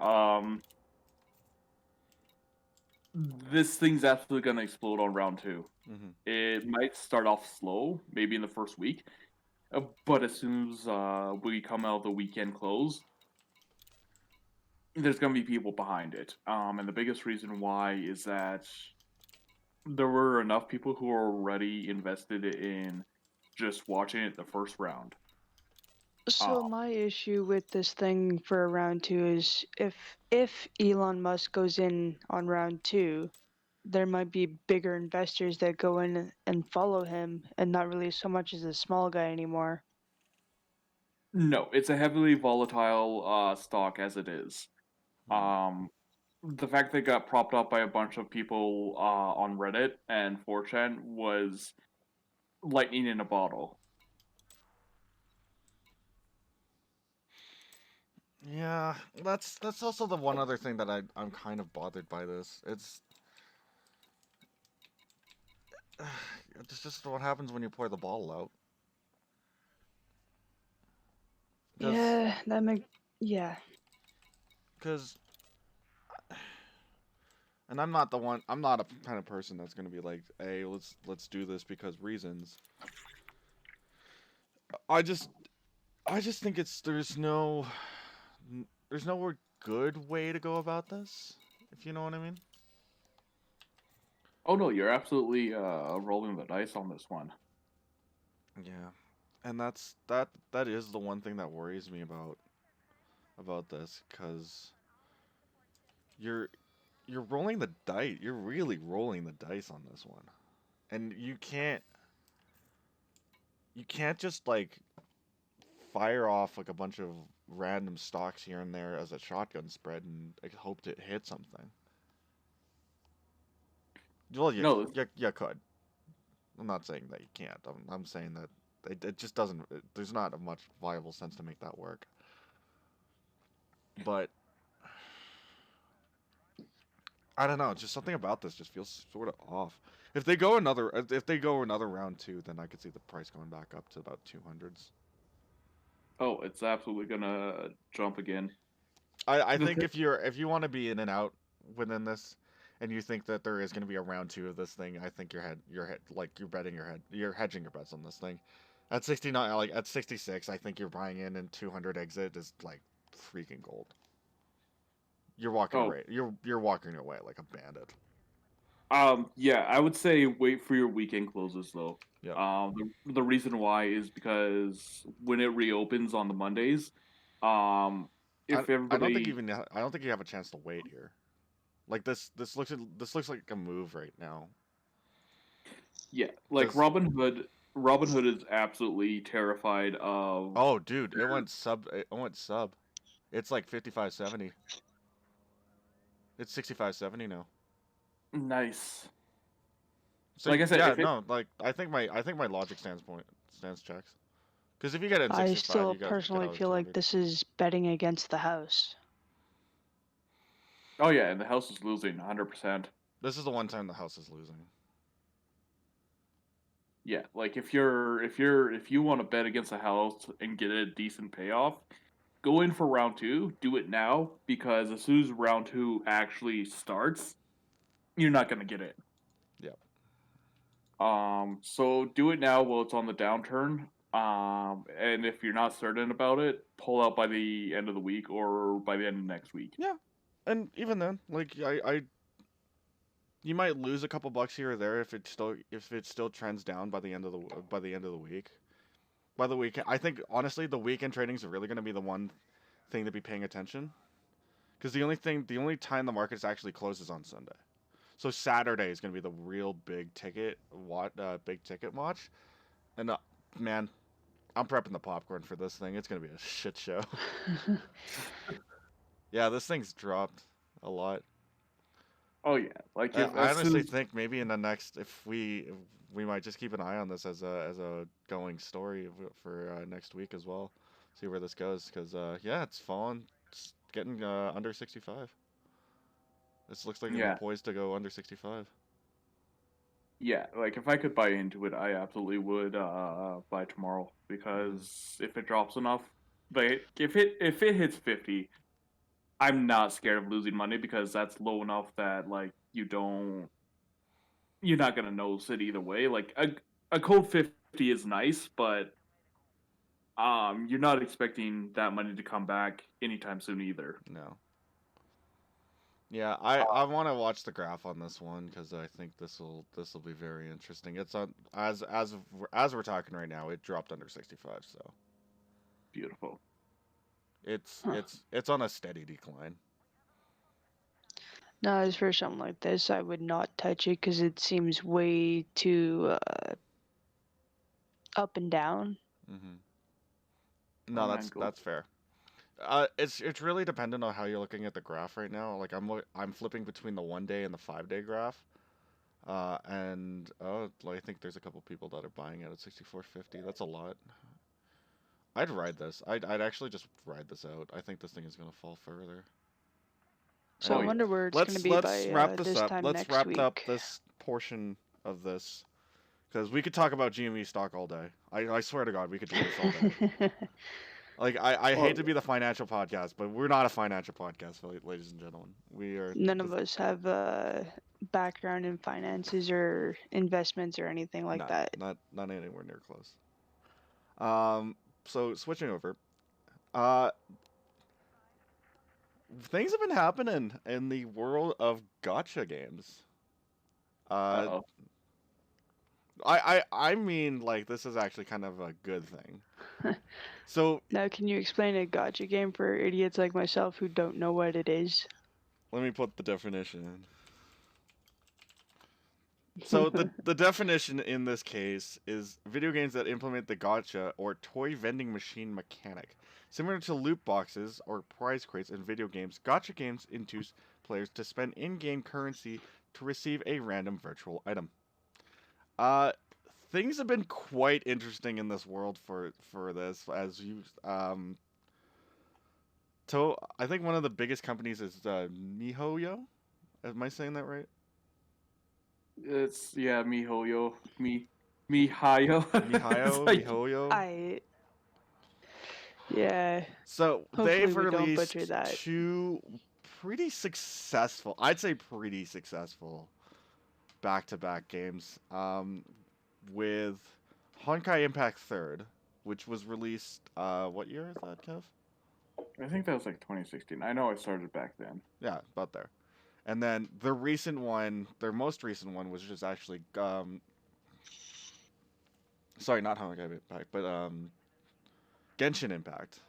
This thing's absolutely gonna explode on round two. Mm-hmm. It might start off slow, maybe in the first week, but as soon as we come out of the weekend close, there's gonna be people behind it. And the biggest reason why is that there were enough people who are already invested in just watching it the first round. So Um, my issue with this thing for round two is if Elon Musk goes in on round two, there might be bigger investors that go in and follow him and not really so much as a small guy anymore. no, it's a heavily volatile stock as it is. Mm-hmm. Um, the fact that it got propped up by a bunch of people on Reddit and 4chan was lightning in a bottle. Yeah, that's also the one other thing that I'm kind of bothered by this. It's just what happens when you pour the bottle out. Because Yeah, that make yeah. because and I'm not the one. I'm not a kind of person that's gonna be like, hey, let's do this because reasons. I just I just think there's no good way to go about this. If you know what I mean. Oh no, you're absolutely rolling the dice on this one. Yeah, and that is the one thing that worries me about this, because you're you're rolling the dice. You're really rolling the dice on this one, and you can't just like fire off like a bunch of random stocks here and there as a shotgun spread and like, hope to hit something. Well, No, this, you could. I'm not saying that you can't. I'm saying that it just doesn't. There's not a much viable sense to make that work. But I don't know. Just something about this just feels sort of off. If they go another round two, then I could see the price going back up to about 200s. oh, it's absolutely gonna jump again. I The think thing, if you want to be in and out within this, and you think that there is going to be a round two of this thing, I think your head like you're betting your head, you're hedging your bets on this thing. At 69, like at 66, I think you're buying in, and 200 exit is like freaking gold. You're walking oh, away. You're walking away like a bandit. yeah, I would say wait for your weekend closes though. Yep. The reason why is because when it reopens on the Mondays, um, if I don't think everybody, even I don't think you have a chance to wait here. Like this looks like a move right now. yeah, like Because Robin Hood is absolutely terrified of. oh dude, it went sub. It went sub. It's like 55.70. It's 65.70 now. Nice. So Like I said, yeah, if it no, like I think my logic stands checks. Because if you get it in I 65, still you guys get personally out of feel like 200. this is betting against the house. oh yeah, and the house is losing 100%. This is the one time the house is losing. Yeah, like if you want to bet against the house and get a decent payoff, go in for round two. Do it now because as soon as round two actually starts, you're not gonna get it. Yep. So do it now while it's on the downturn. And if you're not certain about it, pull out by the end of the week or by the end of next week. Yeah. And even then, like you might lose a couple bucks here or there if it still trends down by the end of the week. By the weekend, I think honestly the weekend trading is really going to be the one thing to be paying attention, because the only time the markets actually closes on Sunday. So Saturday is going to be the real big ticket watch. And man, I'm prepping the popcorn for this thing. It's going to be a shit show. Yeah, this thing's dropped a lot. Oh yeah, like if I as soon honestly as think maybe in the next, if we might just keep an eye on this as a going story for next week as well. See where this goes, because yeah, it's fallen. It's getting under 65. This looks like it's yeah, poised to go under 65. yeah, like if I could buy into it, I absolutely would buy tomorrow Hmm. because if it drops enough, like if it hits 50, I'm not scared of losing money because that's low enough that like you're not gonna notice it either way. Like a code 50 is nice, but you're not expecting that money to come back anytime soon either. No. Yeah, I want to watch the graph on this one because I think this will be very interesting. It's on as we're talking right now, it dropped under 65, so Beautiful. Huh. it's on a steady decline. No, as for something like this, I would not touch it because it seems way too up and down. Hmm. Oh No, man, go. that's fair. It's really dependent on how you're looking at the graph right now. Like I'm flipping between the 1 day and the 5 day graph. And I think there's a couple people that are buying it at 64.50. That's a lot. I'd ride this. I'd actually just ride this out. I think this thing is gonna fall further. So I Oh Anyway, yeah. wonder where it's going to be let's by wrap this this up. time Let's next wrap up week. this portion of this because we could talk about GME stock all day. I swear to God, we could do this all day. Like I hate Well, to be the financial podcast, but we're not a financial podcast, ladies and gentlemen. We are None of this, us have a background in finances or investments or anything like no, that. not anywhere near close. Um, so switching over, uh, things have been happening in the world of gotcha games. Uh, uh-oh. I mean, like this is actually kind of a good thing. So Now, can you explain a gotcha game for idiots like myself who don't know what it is? let me put the definition in. So the definition in this case is video games that implement the gotcha or toy vending machine mechanic. Similar to loot boxes or prize crates in video games, gotcha games induce players to spend in-game currency to receive a random virtual item. Uh things have been quite interesting in this world for this as you so I think one of the biggest companies is MiHoYo. Am I saying that right? It's yeah, mihoyo, mihayo. It's MiHoYo, like MiHoYo. I, yeah, So hopefully they've we don't butcher released that. two pretty successful, I'd say pretty successful back-to-back games. With Honkai Impact Third, which was released what year is that, Kev? I think that was like 2016. I know I started back then. Yeah, about there. And then their most recent one, was just actually sorry, not Honkai Impact, but Genshin Impact.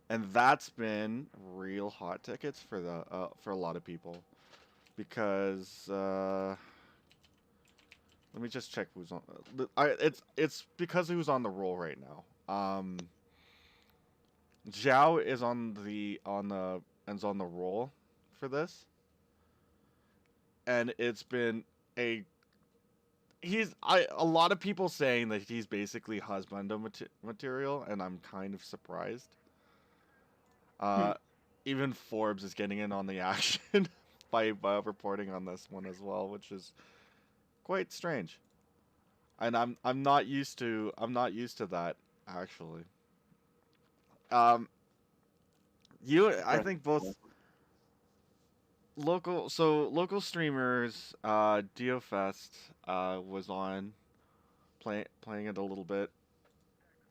And that's been real hot tickets for a lot of people because let me just check who's on. It's because who's on the roll right now. Zhao is on the roll for this, and it's been a a lot of people saying that he's basically husbando material, and I'm kind of surprised. Hmm. Uh, even Forbes is getting in on the action by reporting on this one as well, which is quite strange. And I'm not used to that actually. Um, I Right. think both local streamers, DioFest was on playing it a little bit.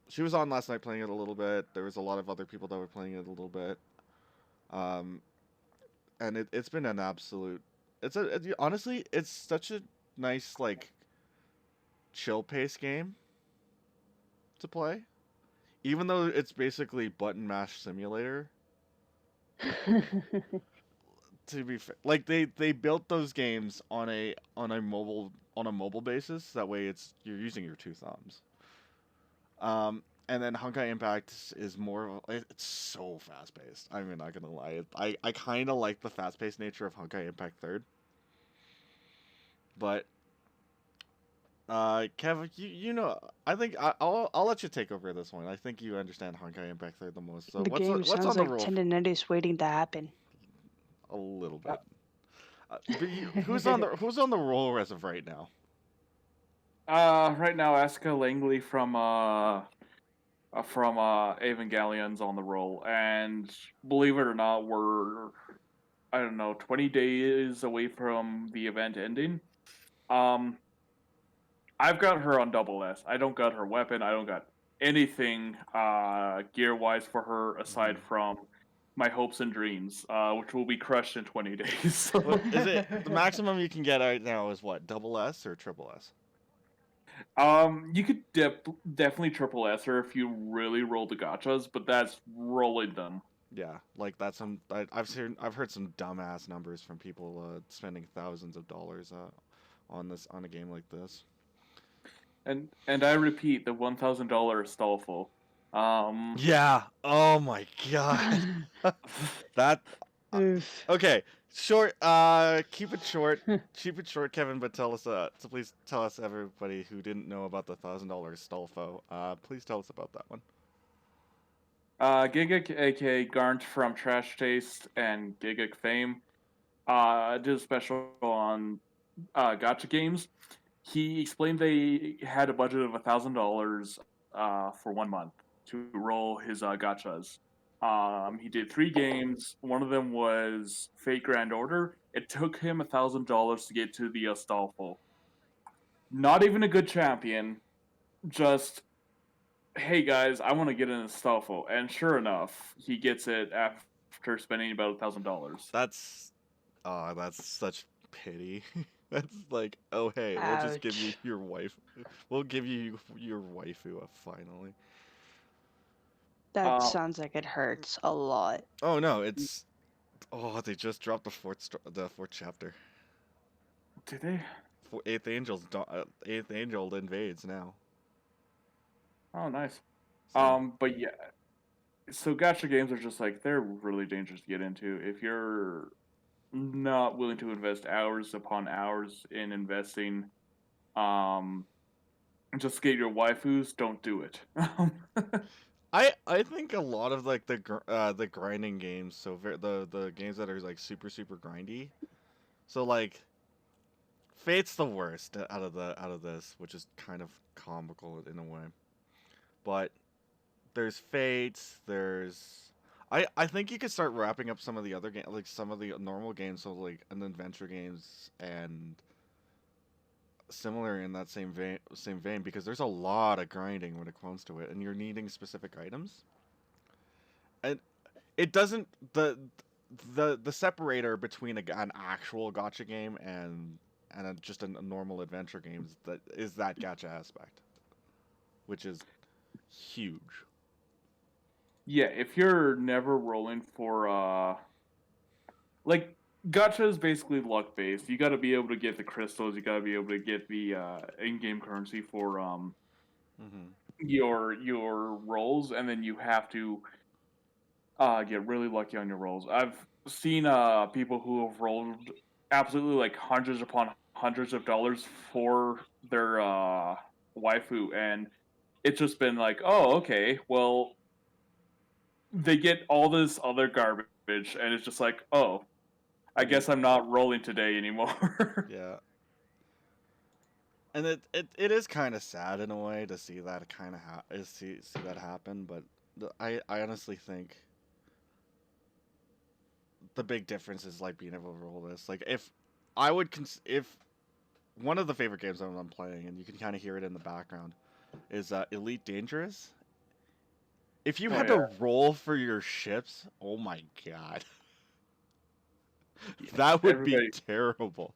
She was on last night playing it a little bit. There was a lot of other people that were playing it a little bit. Um, and it's been an absolute. Honestly, it's such a nice like chill pace game to play. Even though it's basically button mash simulator. To be fair, like they built those games on a mobile basis. That way, you're using your two thumbs. and then Honkai Impact is more. It's so fast paced. I'm not gonna lie. I kind of like the fast paced nature of Honkai Impact Third, but Kevin, you know, I think I'll let you take over this one. I think you understand Honkai Impact Third the most. So The game what's sounds on the like roll? tendinitis waiting to happen. A little Uh, bit. Who's on the roll as of right now? right now, Asuka Langley from Evangelion's on the roll, and believe it or not, we're I don't know 20 days away from the event ending. Um, I've got her on double S. I don't got her weapon. I don't got anything gear wise for her aside Mhm. from my hopes and dreams, which will be crushed in 20 days. What is it? The maximum you can get right now is what? Double S or triple S? You could definitely triple S her if you really roll the gotchas, but that's rolling them. Yeah, like that's some. I've heard some dumbass numbers from people spending thousands of dollars on a game like this. And I repeat, the $1,000 Stolfo. Um, Yeah. Oh my god. That Oof. okay. Short. Keep it short. Keep it short, Kevin. But tell us. So please tell us, everybody who didn't know about the $1,000 Stolfo. Please tell us about that one. Gigak, aka Garnt from Trash Taste and Gigak fame, did a special on gotcha games. He explained they had a budget of $1,000 for 1 month to roll his gotchas. He did 3 games. One of them was Fate Grand Order. It took him $1,000 to get to the Astolfo. Not even a good champion. Just, hey guys, I want to get an Astolfo, and sure enough, he gets it after spending about $1,000. That's. That's such pity. That's like, oh hey, we'll just give you Ouch. your wife. We'll give you your waifu finally. That Uh, sounds like it hurts a lot. Oh no, it's. Oh, they just dropped the fourth chapter. did they? Eighth angel invades now. Oh, nice. So But yeah, so gacha games are just like they're really dangerous to get into if you're not willing to invest hours upon hours in investing. Um, just get your waifus. Don't do it. I think a lot of like the grinding games, so the games that are like super grindy. So like Fate's the worst out of this, which is kind of comical in a way. But there's Fate, there's I think you could start wrapping up some of the other games, like some of the normal games, so like an adventure games and similar in that same vein, because there's a lot of grinding when it comes to it, and you're needing specific items. And it doesn't the separator between an actual gotcha game and just a normal adventure game is that gacha aspect, which is huge. Yeah, if you're never rolling for like gacha is basically luck based. You got to be able to get the crystals. You got to be able to get the in-game currency for Hmm. your rolls, and then you have to get really lucky on your rolls. I've seen people who have rolled absolutely like hundreds upon hundreds of dollars for their waifu, and it's just been like, oh, okay, well, they get all this other garbage, and it's just like, oh, I You guess I'm not rolling today anymore. Yeah, and it is kind of sad in a way to see that see that happen, but I honestly think the big difference is like being able to roll this. Like if one of the favorite games that I'm playing, and you can kind of hear it in the background, is Elite Dangerous. If you Oh had yeah, to roll for your ships, oh my god, that would be everybody. terrible.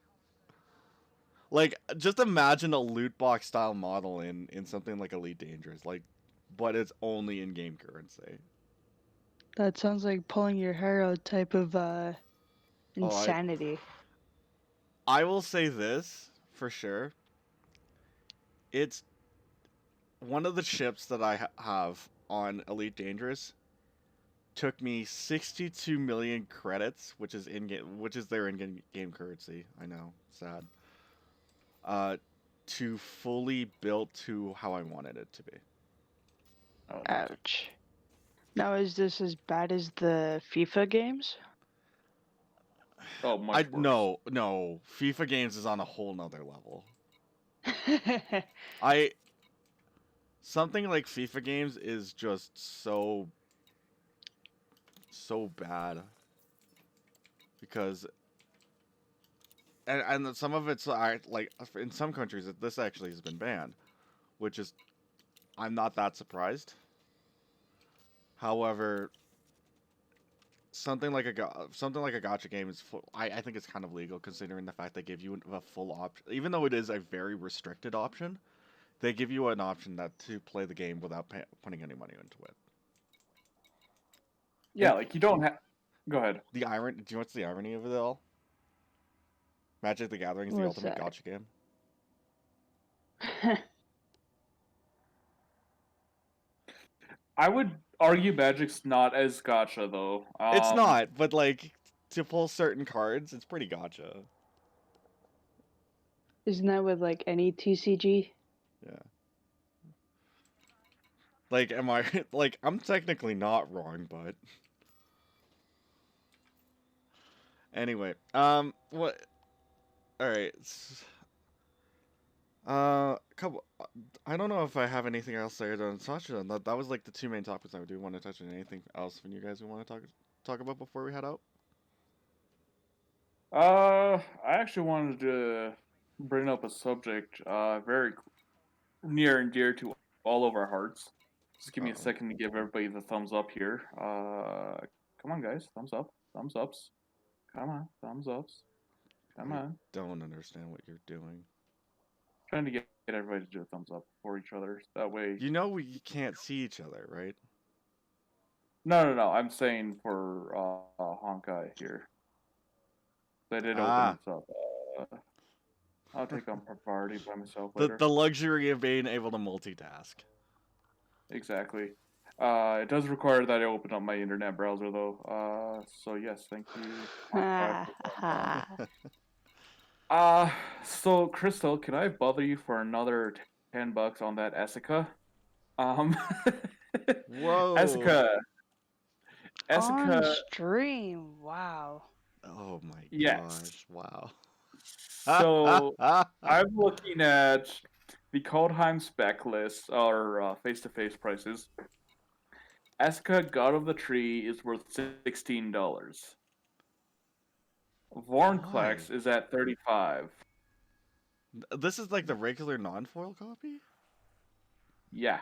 Like, just imagine a loot box style model in something like Elite Dangerous, like, but it's only in game currency. That sounds like pulling your hair out type of Oh, insanity. I will say this for sure. It's one of the ships that I have on Elite Dangerous took me 62 million credits, which is their in-game currency. I know, sad. Uh, to fully build to how I wanted it to be. Oh, nice. Ouch. Now, is this as bad as the FIFA games? Oh, much worse. No. FIFA games is on a whole nother level. I something like FIFA games is just so bad because and some of it's like in some countries this actually has been banned, which is I'm not that surprised. However, something like a gotcha game is I think it's kind of legal considering the fact they give you a full option, even though it is a very restricted option. They give you an option that to play the game without putting any money into it. Yeah, And like you don't have. Go ahead. the irony, do you know what's the irony of it all? Magic the Gathering is the What's ultimate that? gotcha game. I would argue Magic's not as gotcha though. It's not, but like to pull certain cards, it's pretty gotcha. Isn't that with like any TCG? Yeah. Like, am I like I'm technically not wrong, but anyway, what? All right, couple. I don't know if I have anything else there to touch on. That was like the two main topics I do want to touch on. Anything else from you guys we want to talk about before we head out? I actually wanted to bring up a subject very near and dear to all of our hearts. Just give me a Uh-oh. second to give everybody the thumbs up here. Come on, guys, thumbs up, thumbs ups. Come on, thumbs ups. Come I on. don't understand what you're doing. Trying to get everybody to do a thumbs up for each other. That way. You know we can't see each other, right? No. I'm saying for Honkai here. They did open this up. I'll take on priority by myself later. The luxury of being able to multitask. Exactly. It does require that I open up my internet browser though. So yes, thank you. So Crystal, can I bother you for another $10 on that Essica? Um, Whoa. On Essica. stream, wow. Oh my Yes. gosh! Wow. So I'm looking at the Kaldheim spec list or face-to-face prices. Essica God of the Tree is worth $16. Vornklex is at 35. This is like the regular non-foil copy? Yeah.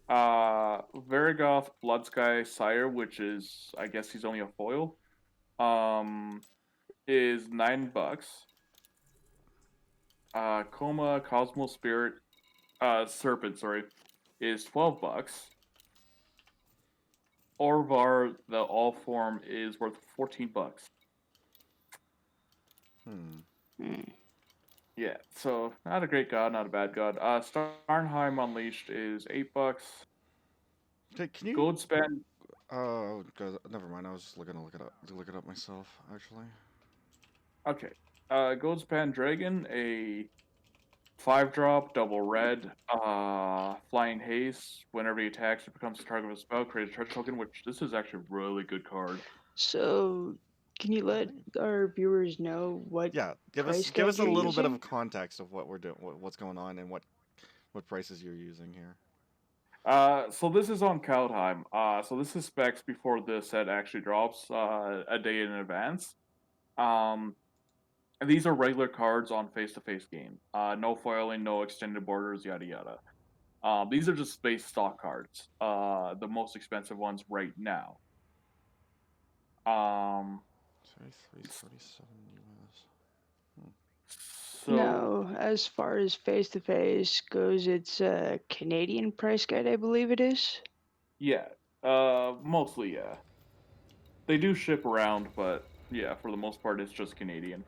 Varigoth Bloodsky Sire, which is I guess he's only a foil, is $9. Coma Cosmo Spirit Serpent, sorry, is $12. Orvar the All Form is worth $14. Yeah, so not a great god, not a bad god. Starnheim Unleashed is $8. Okay, can you? Goldspan. Oh, never mind. I was just looking to look it up myself, actually. Okay. Goldspan Dragon, a 5-drop, double red, flying haste. Whenever he attacks, it becomes the target of a spell. Create a treasure token, which this is actually a really good card. So, can you let our viewers know what? Yeah, give us a little bit of context of what we're doing, what's going on, and what prices you're using here. So this is on Kaldheim. So this is specs before the set actually drops a day in advance. And these are regular cards on face-to-face game. No foiling, no extended borders, yada yada. These are just base stock cards. The most expensive ones right now. 33.47 US. So No, as far as face-to-face goes, it's a Canadian price guide, I believe it is. yeah, mostly yeah. They do ship around, but yeah, for the most part, it's just Canadian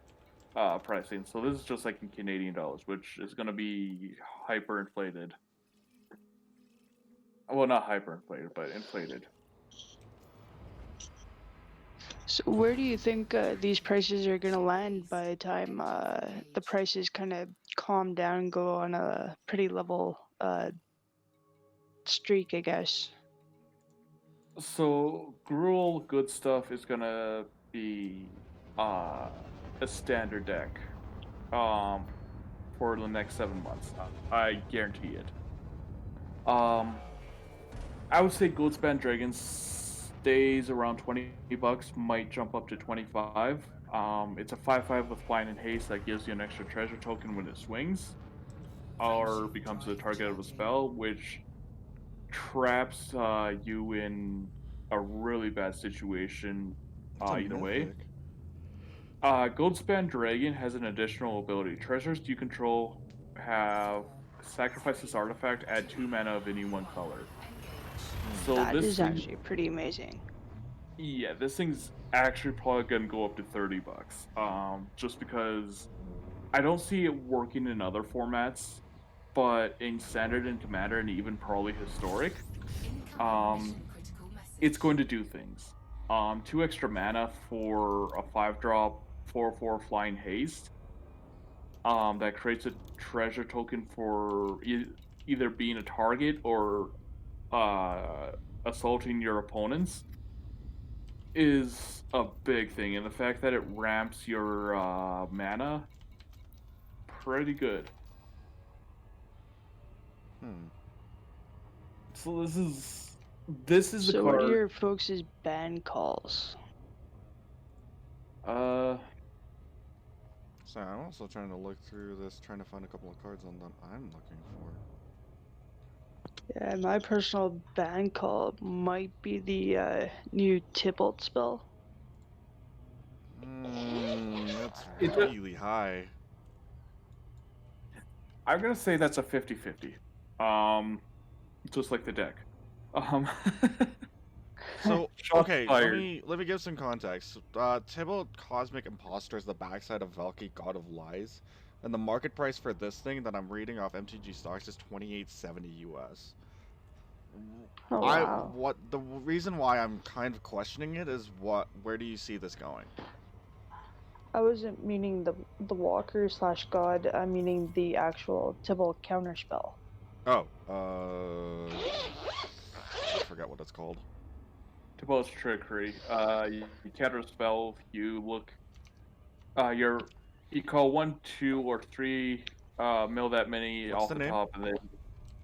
pricing. So this is just like in Canadian dollars, which is going to be hyperinflated. Well, not hyperinflated, but inflated. So where do you think these prices are going to land by the time the prices kind of calm down and go on a pretty level streak, I guess? So Gruul good stuff is gonna be uh, a standard deck um, for the next 7 months. I guarantee it. Um, I would say Goldspan Dragon stays around $20, might jump up to 25. It's a 5/5 with flying and haste that gives you an extra treasure token when it swings, or becomes the target of a spell, which traps you in a really bad situation It's a either way. mythic. Goldspan Dragon has an additional ability. Treasures you control have sacrifice this artifact, add 2 mana of any one color. So That this is thing, actually pretty amazing. yeah, this thing's actually probably gonna go up to $30. Just because I don't see it working in other formats, but in standard and commander and even probably historic, um, it's going to do things. 2 extra mana for a 5 drop 4/4 flying haste. That creates a treasure token for either being a target or uh, assaulting your opponents is a big thing, and the fact that it ramps your mana, pretty good. Hmm. So this is the So what are card. your folks' ban calls? Uh, So I'm also trying to look through this, trying to find a couple of cards on that I'm looking for. Yeah, my personal ban call might be the new Tybalt spell. That's it's a, really high. I'm gonna say that's a 50/50. Um, just like the deck. Um, So shots okay, let fired. me let me give some context. Tybalt Cosmic Impostor is the backside of Valky, God of Lies, and the market price for this thing that I'm reading off MTG Stocks is 2870 US. Oh I wow. what the reason why I'm kind of questioning it is where do you see this going? I wasn't meaning the walker slash god. I'm meaning the actual Tybalt counterspell. Oh, I forgot what it's called. To both trickery. You counter a spell. You look. You call 1, 2, or 3. Mill that many What's off the the name? top, and then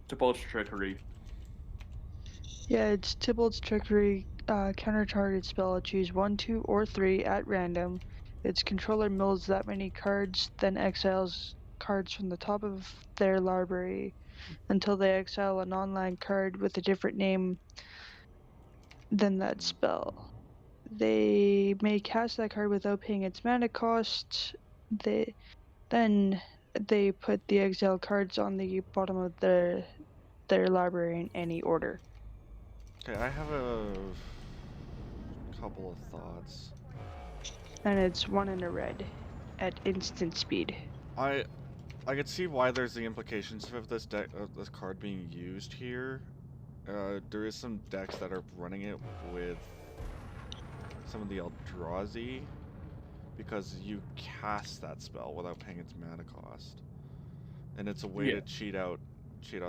to both trickery. Yeah, it's Tybalt's trickery counter target spell. Choose 1, 2, or 3 at random. Its controller mills that many cards, then exiles cards from the top of their library until they exile a non-land card with a different name than that Hmm. spell. They may cast that card without paying its mana cost. Then they put the exiled cards on the bottom of their library in any order. Okay, I have a couple of thoughts. And it's 1 in a red at instant speed. I I could see why there's the implications of this card being used here. There is some decks that are running it with some of the Eldrazi because you cast that spell without paying its mana cost, and it's a way Yeah. to cheat out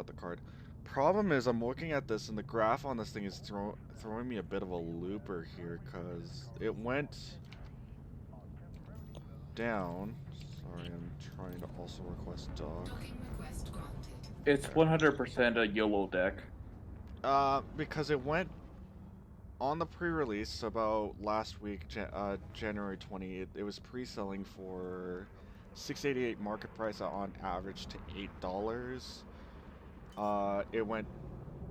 the card. Problem is, I'm looking at this and the graph on this thing is throwing me a bit of a looper here because it went down. Sorry, I'm trying to also request doc. Docking request granted. It's 100% a YOLO deck. Because it went on the pre-release about last week, January 20th. It was pre-selling for $6.88 market price on average to $8. It went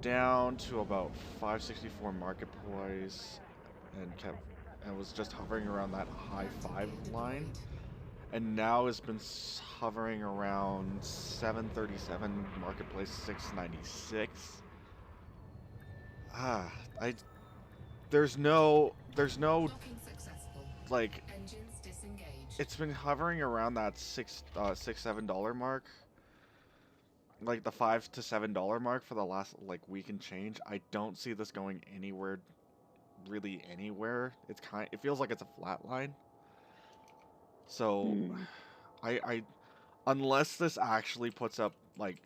down to about $5.64 market price and was just hovering around that high 5 line. And now it's been hovering around 737 marketplace 696. Ah, I there's no Docking successful. like Engines disengaged. it's been hovering around that $6-7 mark, like the $5 to $7 mark for the last like week and change. I don't see this going anywhere, really anywhere. It feels like it's a flat line. So, Hmm. I unless this actually puts up like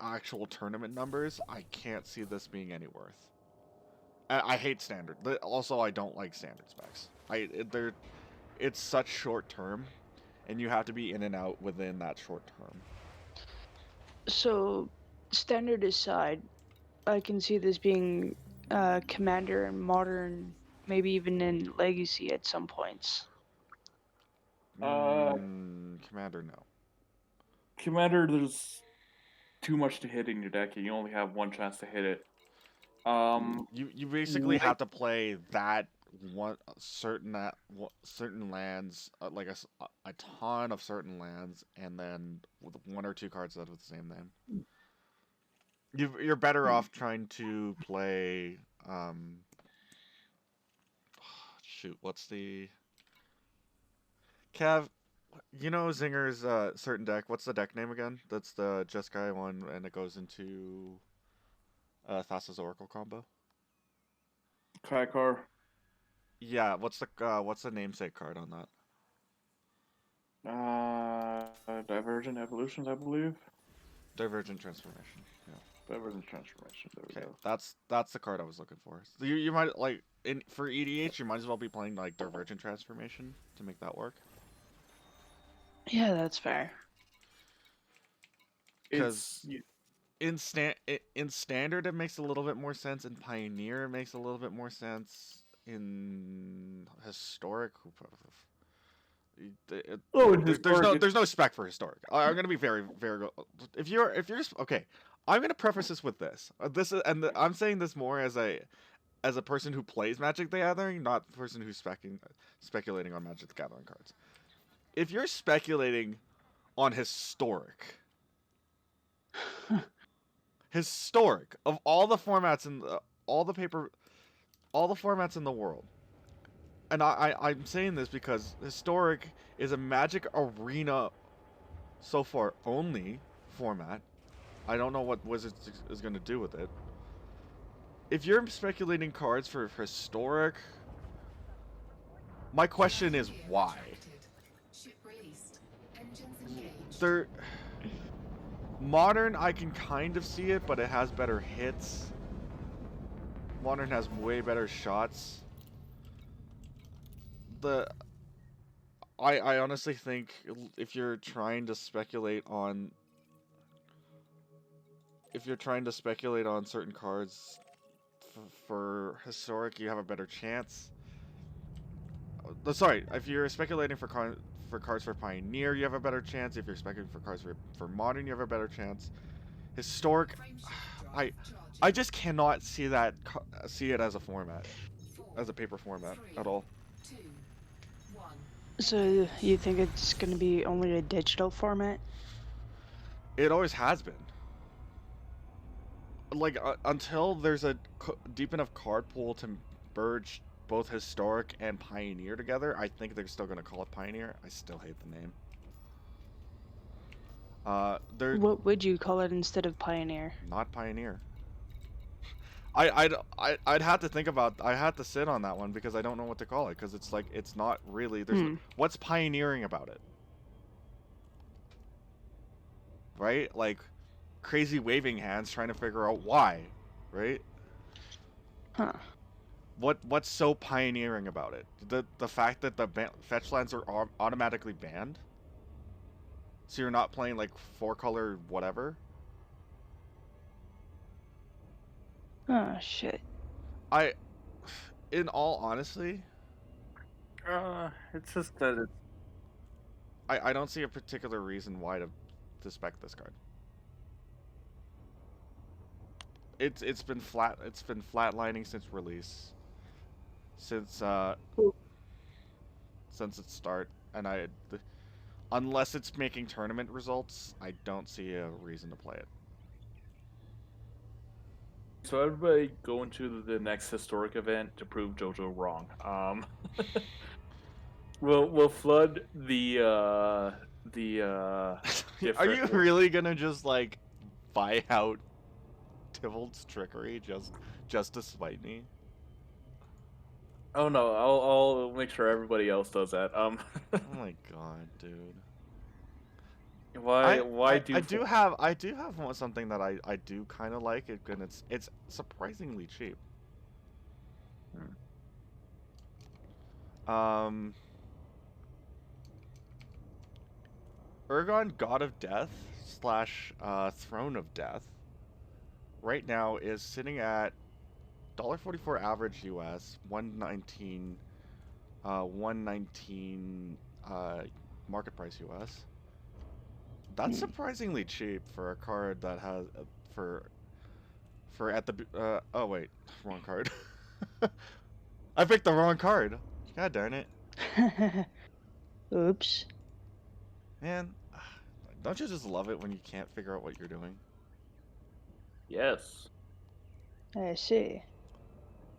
actual tournament numbers, I can't see this being any worth. I hate standard. Also, I don't like standard specs. It's such short term, and you have to be in and out within that short term. So, standard aside, I can see this being Commander and Modern, maybe even in Legacy at some points. Commander, no. Commander, there's too much to hit in your deck, and you only have one chance to hit it. You basically have to play that certain lands, like a ton of certain lands, and then with one or two cards that have the same name. You're better off trying to play shoot, what's the Cav? You know Zinger's certain deck. What's the deck name again? That's the Jeskai one, and it goes into Thassa's Oracle combo. Kaikar. Yeah, what's the namesake card on that? Divergent Evolutions, I believe. Divergent Transformation. Yeah. Divergent Transformation. There we Okay, go. that's the card I was looking for. So you might like for EDH, you might as well be playing like Divergent Transformation to make that work. Yeah, that's fair. Because in standard it makes a little bit more sense. In Pioneer it makes a little bit more sense. In historic, there's no spec for historic. I'm gonna be very if you're just okay. I'm gonna preface this with this. I'm saying this more as a person who plays Magic the Gathering, not the person who's speculating on Magic the Gathering cards. If you're speculating on historic of all the formats in all the formats in the world. And I'm saying this because historic is a Magic Arena so far only format. I don't know what Wizards is going to do with it. If you're speculating cards for historic, my question is why? Modern, I can kind of see it, but it has better hits. Modern has way better shots. I honestly think if you're trying to speculate on certain cards for historic, you have a better chance. Sorry, if you're speculating for cards for Pioneer, you have a better chance. If you're speculating for cards for Modern, you have a better chance. Historic, I just cannot see it as a format, as a paper format at all. So you think it's going to be only a digital format? It always has been. Like until there's a deep enough card pool to merge both historic and Pioneer together, I think they're still gonna call it Pioneer. I still hate the name. What would you call it instead of Pioneer? Not Pioneer. I'd have to think about. I had to sit on that one because I don't know what to call it because it's like it's not really. What's pioneering about it, right? Like crazy waving hands trying to figure out why, right? Huh. What's so pioneering about it? The fact that the fetch lands are automatically banned, so you're not playing like 4-color whatever. Oh shit. In all honesty, it's just that it's. I don't see a particular reason why to spec this card. It's been flatlining since release. Since its start, and unless it's making tournament results, I don't see a reason to play it. So everybody go into the next historic event to prove JoJo wrong. We'll flood the Are you really gonna just like buy out Tybalt's trickery just to spite me? Oh no, I'll make sure everybody else does that. Oh my god, dude. why I do do have something that I do kind of like it, and it's surprisingly cheap. Um, Urgon God of Death slash Throne of Death right now is sitting at $1.44 average US, 119 119 market price US. That's surprisingly cheap for a card that has for at the oh wait, wrong card. I picked the wrong card. God darn it. Oops. Man, don't you just love it when you can't figure out what you're doing? Yes. I see.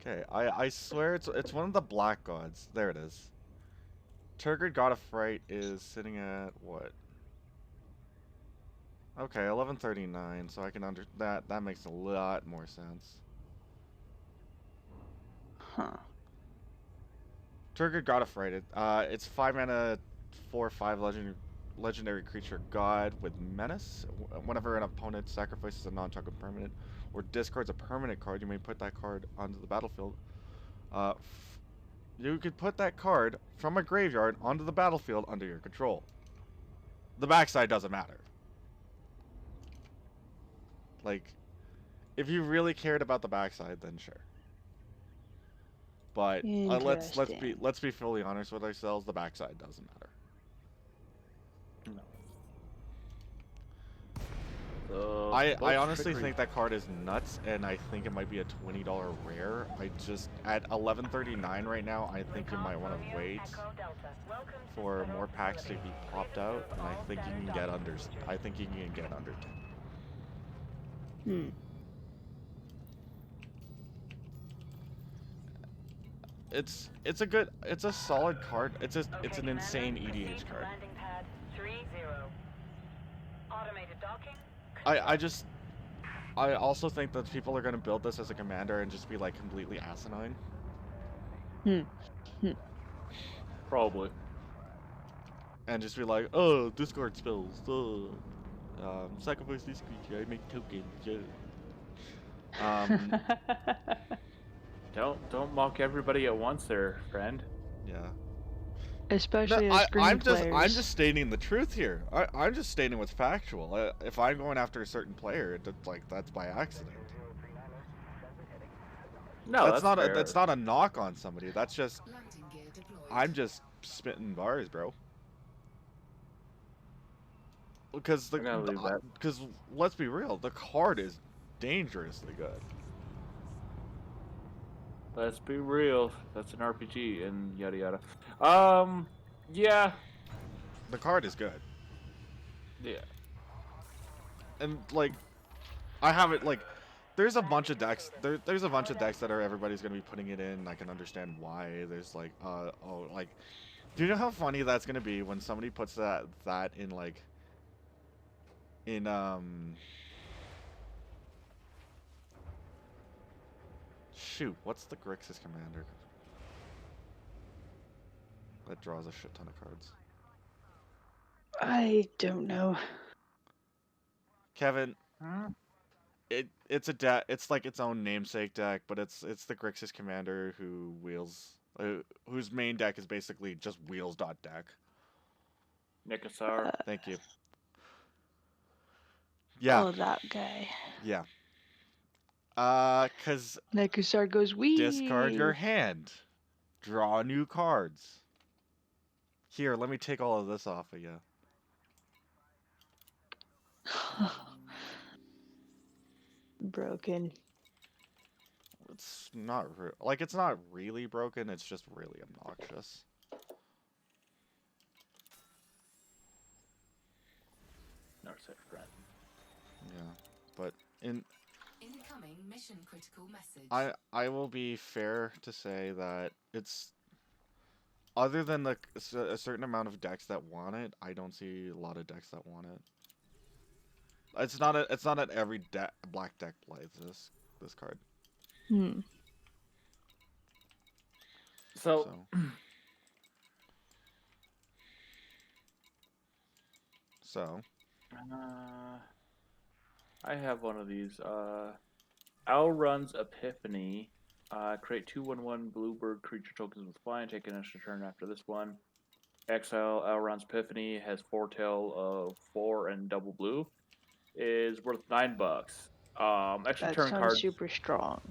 Okay, I swear it's one of the black gods. There it is. Turgid God of Fright is sitting at what? Okay, 1139, so I can that makes a lot more sense. Huh. Turgid God of Fright. It's 5 mana, 4/5 legendary creature god with menace. Whenever an opponent sacrifices a non-token permanent or discards a permanent card, you may put that card onto the battlefield. Uh, you could put that card from a graveyard onto the battlefield under your control. The backside doesn't matter. Like, if you really cared about the backside, then sure. But Interesting. let's be fully honest with ourselves. The backside doesn't matter. No. So, I honestly think that card is nuts, and I think it might be a $20 rare. I just at 1139 right now. I think you might want to wait for more packs to be popped out, and I think you can get under. I think you can get under 10. It's a solid card. It's an insane EDH card. I also think that people are gonna build this as a commander and just be like completely asinine. Probably. And just be like, oh, discard spells. Sacrifice this creature. I make tokens. Don't mock everybody at once, there, friend. Yeah. Especially No, as green I'm players. just stating the truth here. I'm just stating what's factual. If I'm going after a certain player, that's by accident. No, that's fair. That's not a knock on somebody. That's just Landing gear deployed. I'm just spitting bars, bro. Because I'm gonna leave that. because let's be real, the card is dangerously good. Let's be real. That's an RPG and yada yada. Yeah. The card is good. Yeah. And like I have it like there's a bunch of decks there's a bunch of decks that everybody's gonna be putting it in. I can understand why. There's like like do you know how funny that's gonna be when somebody puts that in like in shoot, what's the Grixis commander that draws a shit ton of cards? I don't know. Kevin, it's like its own namesake deck, but it's the Grixis commander who wheels whose main deck is basically just wheels.deck. Nikasar. Thank you. Yeah. Oh, that guy. Yeah. Cause Nekusar goes wee. discard your hand. Draw new cards. Here, let me take all of this off of you. Broken. It's not like it's not really broken. It's just really obnoxious. Narset friend. Yeah, but Incoming mission critical message. I will be fair to say that it's other than a certain amount of decks that want it, I don't see a lot of decks that want it. It's not at every black deck plays this card. Hmm. So, So I have one of these. Owl runs Epiphany. Create 2/1/1 bluebird creature tokens with flying. Take an extra turn after this one. Exile Owl runs Epiphany has foretell of 4 and double blue. Is worth $9. Extra That turn sounds cards. super strong.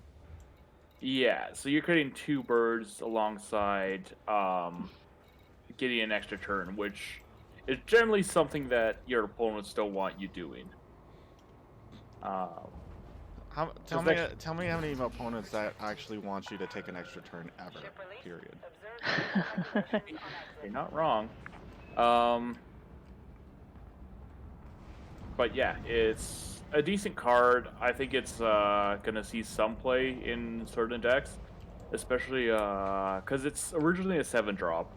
Yeah, so you're creating 2 birds alongside getting an extra turn, which is generally something that your opponents don't want you doing. tell me how many opponents that actually want you to take an extra turn ever. Period. You're not wrong. But yeah, it's a decent card. I think it's gonna see some play in certain decks, especially because it's originally a 7-drop.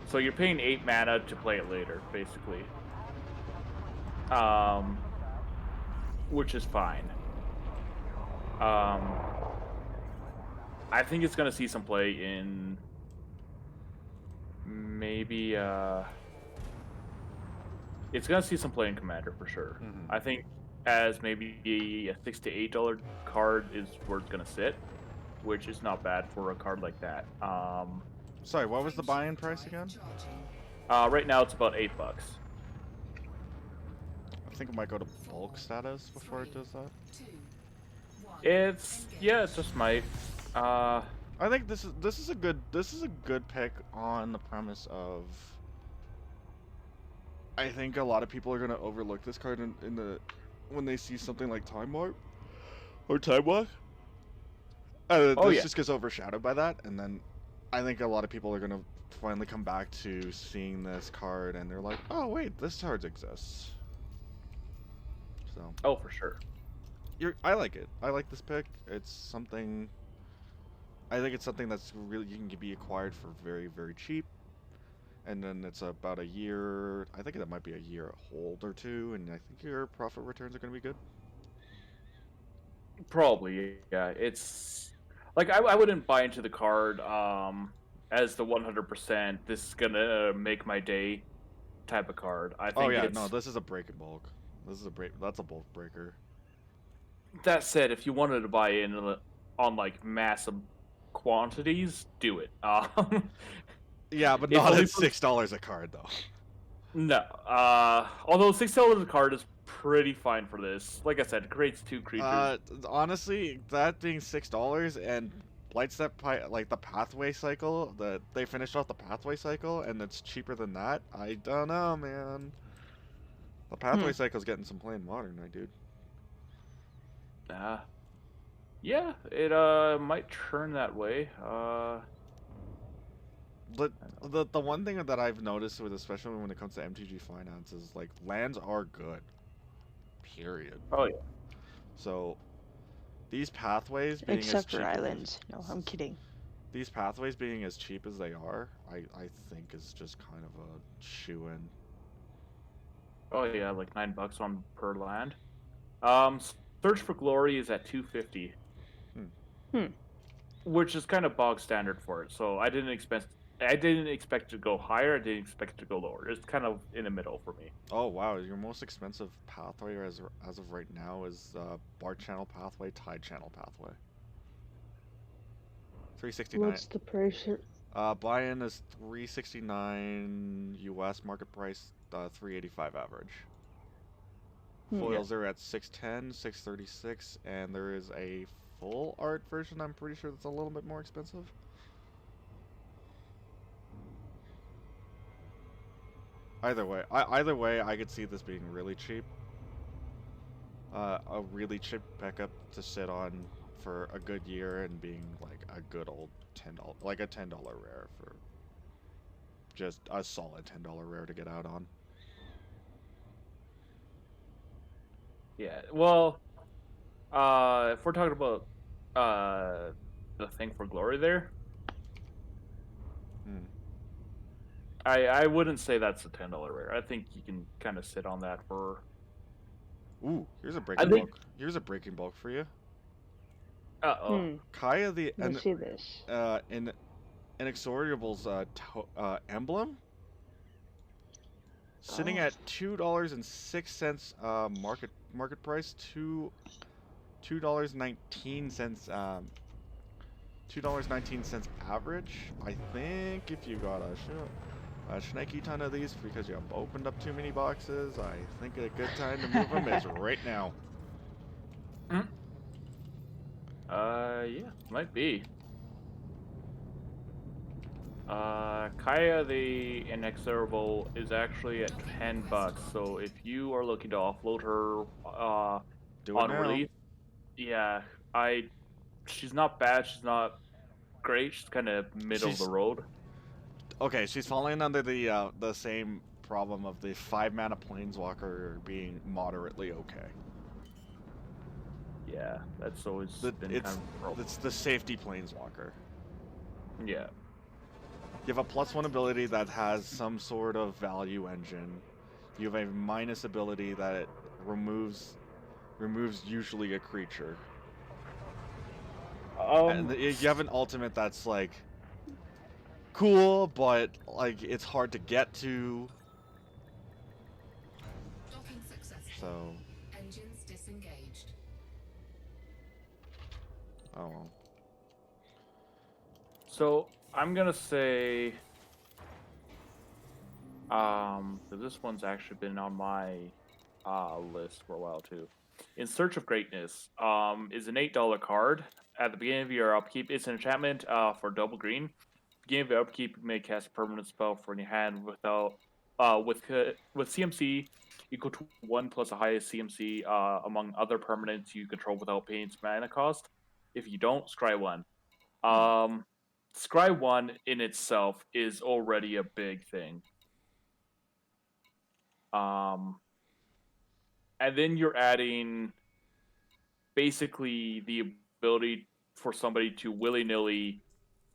So you're paying 8 mana to play it later, basically. Which is fine. I think it's gonna see some play in maybe it's gonna see some play in Commander for sure. Mm-hmm. I think as maybe a $6 to $8 card is where it's gonna sit, which is not bad for a card like that. Sorry, what was the buy-in price again? Right now it's about $8. I think it might go to bulk status before it does that. It just might. I think this is a good pick on the premise of. I think a lot of people are gonna overlook this card in the when they see something like Time Warp or Time Walk. This just gets overshadowed by that, and then I think a lot of people are gonna finally come back to seeing this card, and they're like, "Oh wait, this card exists." So. Oh, for sure. I like it. I like this pick. It's something. I think it's something that's really you can be acquired for very, very cheap, and then it's about a year. I think that might be a year hold or two, and I think your profit returns are going to be good. Probably, yeah. It's like I wouldn't buy into the card as the 100%. This is gonna make my day type of card. I think. Oh yeah, no, this is a break in bulk. This is a break. That's a bulk breaker. That said, if you wanted to buy in on like massive quantities, do it. Yeah, but not at $6 a card though. No. Although $6 a card is pretty fine for this. Like I said, it creates 2 creatures. Honestly, that being $6 and Lightstep like the pathway cycle, they finished off the pathway cycle, and it's cheaper than that. I don't know, man. The pathway cycle's getting some play in Modern, dude. Yeah, it might turn that way. The one thing that I've noticed with, especially when it comes to MTG Finance, is like lands are good. Period. Oh yeah. So these pathways being except as cheap for islands. No, I'm kidding. These pathways being as cheap as they are, I think is just kind of a shoe-in. Oh yeah, like $9 on per land. Search for Glory is at 250. Which is kind of bog standard for it. So I didn't expect to go higher. I didn't expect it to go lower. It's kind of in the middle for me. Oh wow, your most expensive pathway as of right now is Bar Channel Pathway, Tide Channel Pathway. 369. What's the price? Buy-in is 369 US, market price 385 average. Foils are at 610, 636, and there is a full art version. I'm pretty sure that's a little bit more expensive. Either way, I could see this being really cheap. A really cheap pickup to sit on for a good year and being like a good old $10, like a $10 rare for just a solid $10 rare to get out on. Yeah, well, if we're talking about the thing for Glory there, I wouldn't say that's a $10 rare. I think you can kind of sit on that for Ooh, here's a I breaking think. bulk. Here's a breaking bulk for you. Oh. Kaya the Let's see this. in Inexorable's emblem sitting Oh. at $2.06 market price, $2.19 $2.19 average. I think if you got a snaky ton of these because you have opened up too many boxes, I think a good time to move them is right now. Yeah, might be. Kaya the Inexorable is actually at $10. So if you are looking to offload her Do it on now. release, yeah, I she's not bad. She's not great. She's kind of middle of the She's road. okay. She's falling under the same problem of the 5-mana planeswalker being moderately okay. Yeah, that's always been kind of a problem. It's the safety planeswalker. Yeah. You have a +1 ability that has some sort of value engine. You have a minus ability that removes usually a creature. And you have an ultimate that's like cool, but like it's hard to get to. Docking successful. So, Engines disengaged. oh well. So I'm gonna say, 'cause this one's actually been on my list for a while too. In Search of Greatness, is an $8 card. At the beginning of your upkeep, it's an enchantment for double green. Beginning of your upkeep, you may cast a permanent spell from your hand without with CMC equal to 1 plus the highest CMC among other permanents you control without paying its mana cost. If you don't, scry 1. Scry 1 in itself is already a big thing. And then you're adding basically the ability for somebody to willy-nilly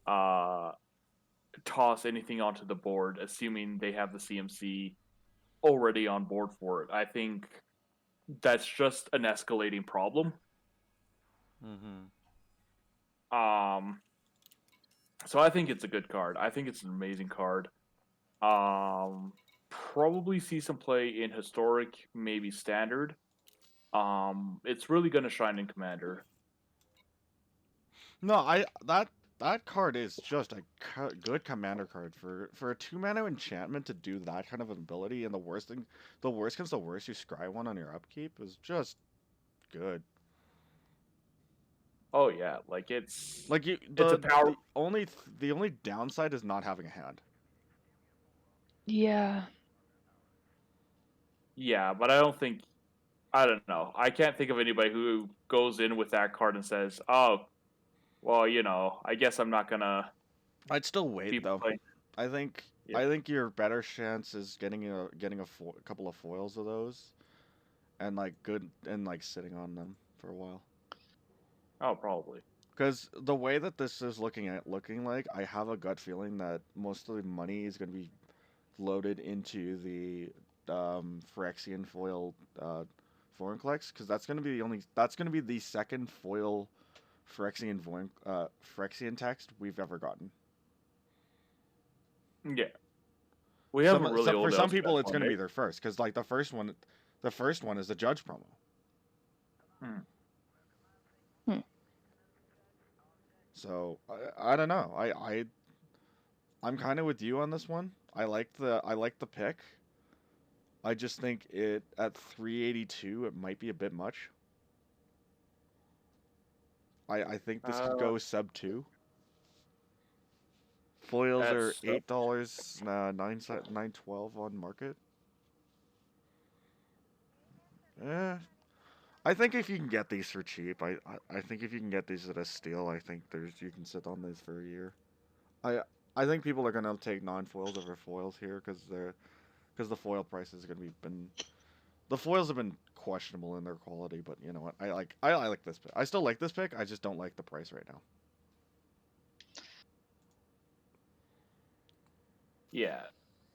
toss anything onto the board, assuming they have the CMC already on board for it. I think that's just an escalating problem. So I think it's a good card. I think it's an amazing card. Probably see some play in historic, maybe standard. It's really gonna shine in commander. No, that card is just a good commander card for a 2-mana enchantment to do that kind of ability. And the worst comes to worst, you scry 1 on your upkeep is just good. Oh yeah, like it's Like it's a power. the only downside is not having a hand. Yeah. Yeah, but I don't know. I can't think of anybody who goes in with that card and says, "Oh, well, I guess I'm not gonna I'd still wait be though. playing." I think Yeah. I think your better chance is getting a couple of foils of those, and like sitting on them for a while. Oh, probably. Because the way that this is looking like, I have a gut feeling that most of the money is going to be loaded into the Phyrexian foil foreign collects, because that's going to be the second foil Phyrexian text we've ever gotten. Yeah, we haven't really For old some elves people, that it's one, going to eh? be their first, because like the first one is the Judge promo. Hmm. So I don't know. I'm kind of with you on this one. I like the pick. I just think it at 382 it might be a bit much. I think this could go sub 2. Foils are That's $8, 9.12 on market. I think if you can get these for cheap, I think if you can get these at a steal, I think you can sit on these for a year. I think people are gonna take non-foils over foils here because the foil prices are gonna be the foils have been questionable in their quality, but you know what? I like this pick. I still like this pick. I just don't like the price right now. yeah.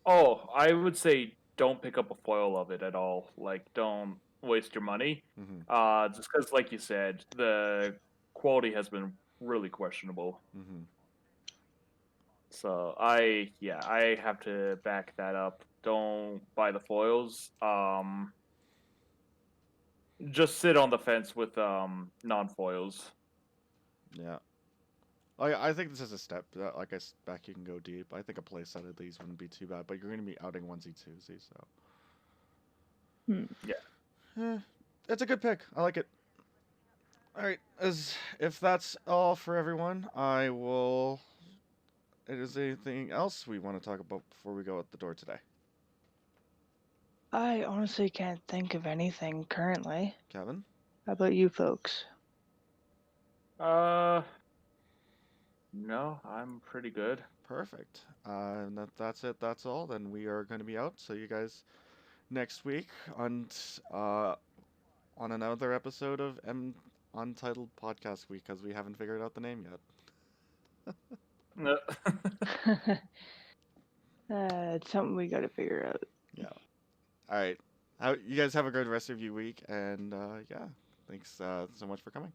Oh, I would say don't pick up a foil of it at all. Like, don't. waste your money. Mm-hmm. Just because, like you said, the quality has been really questionable. Mm-hmm. So I have to back that up. Don't buy the foils. Just sit on the fence with non-foils. Yeah. I think this is a step. Like back you can go deep. I think a playset of these wouldn't be too bad, but you're going to be outing onesie twosie, so. Hmm. Eh, it's a good pick. I like it. All right, as if that's all for everyone, I will. Is there anything else we want to talk about before we go out the door today, I honestly can't think of anything currently. Kevin? How about you folks? Uh, no, I'm pretty good. Perfect. And that's it. That's all. Then we are going to be out. So you guys next week uh, on another episode of Untitled Podcast Week because we haven't figured out the name yet. No. It's something we gotta figure out. Yeah. All right. You guys have a good rest of your week, and yeah, thanks so much for coming.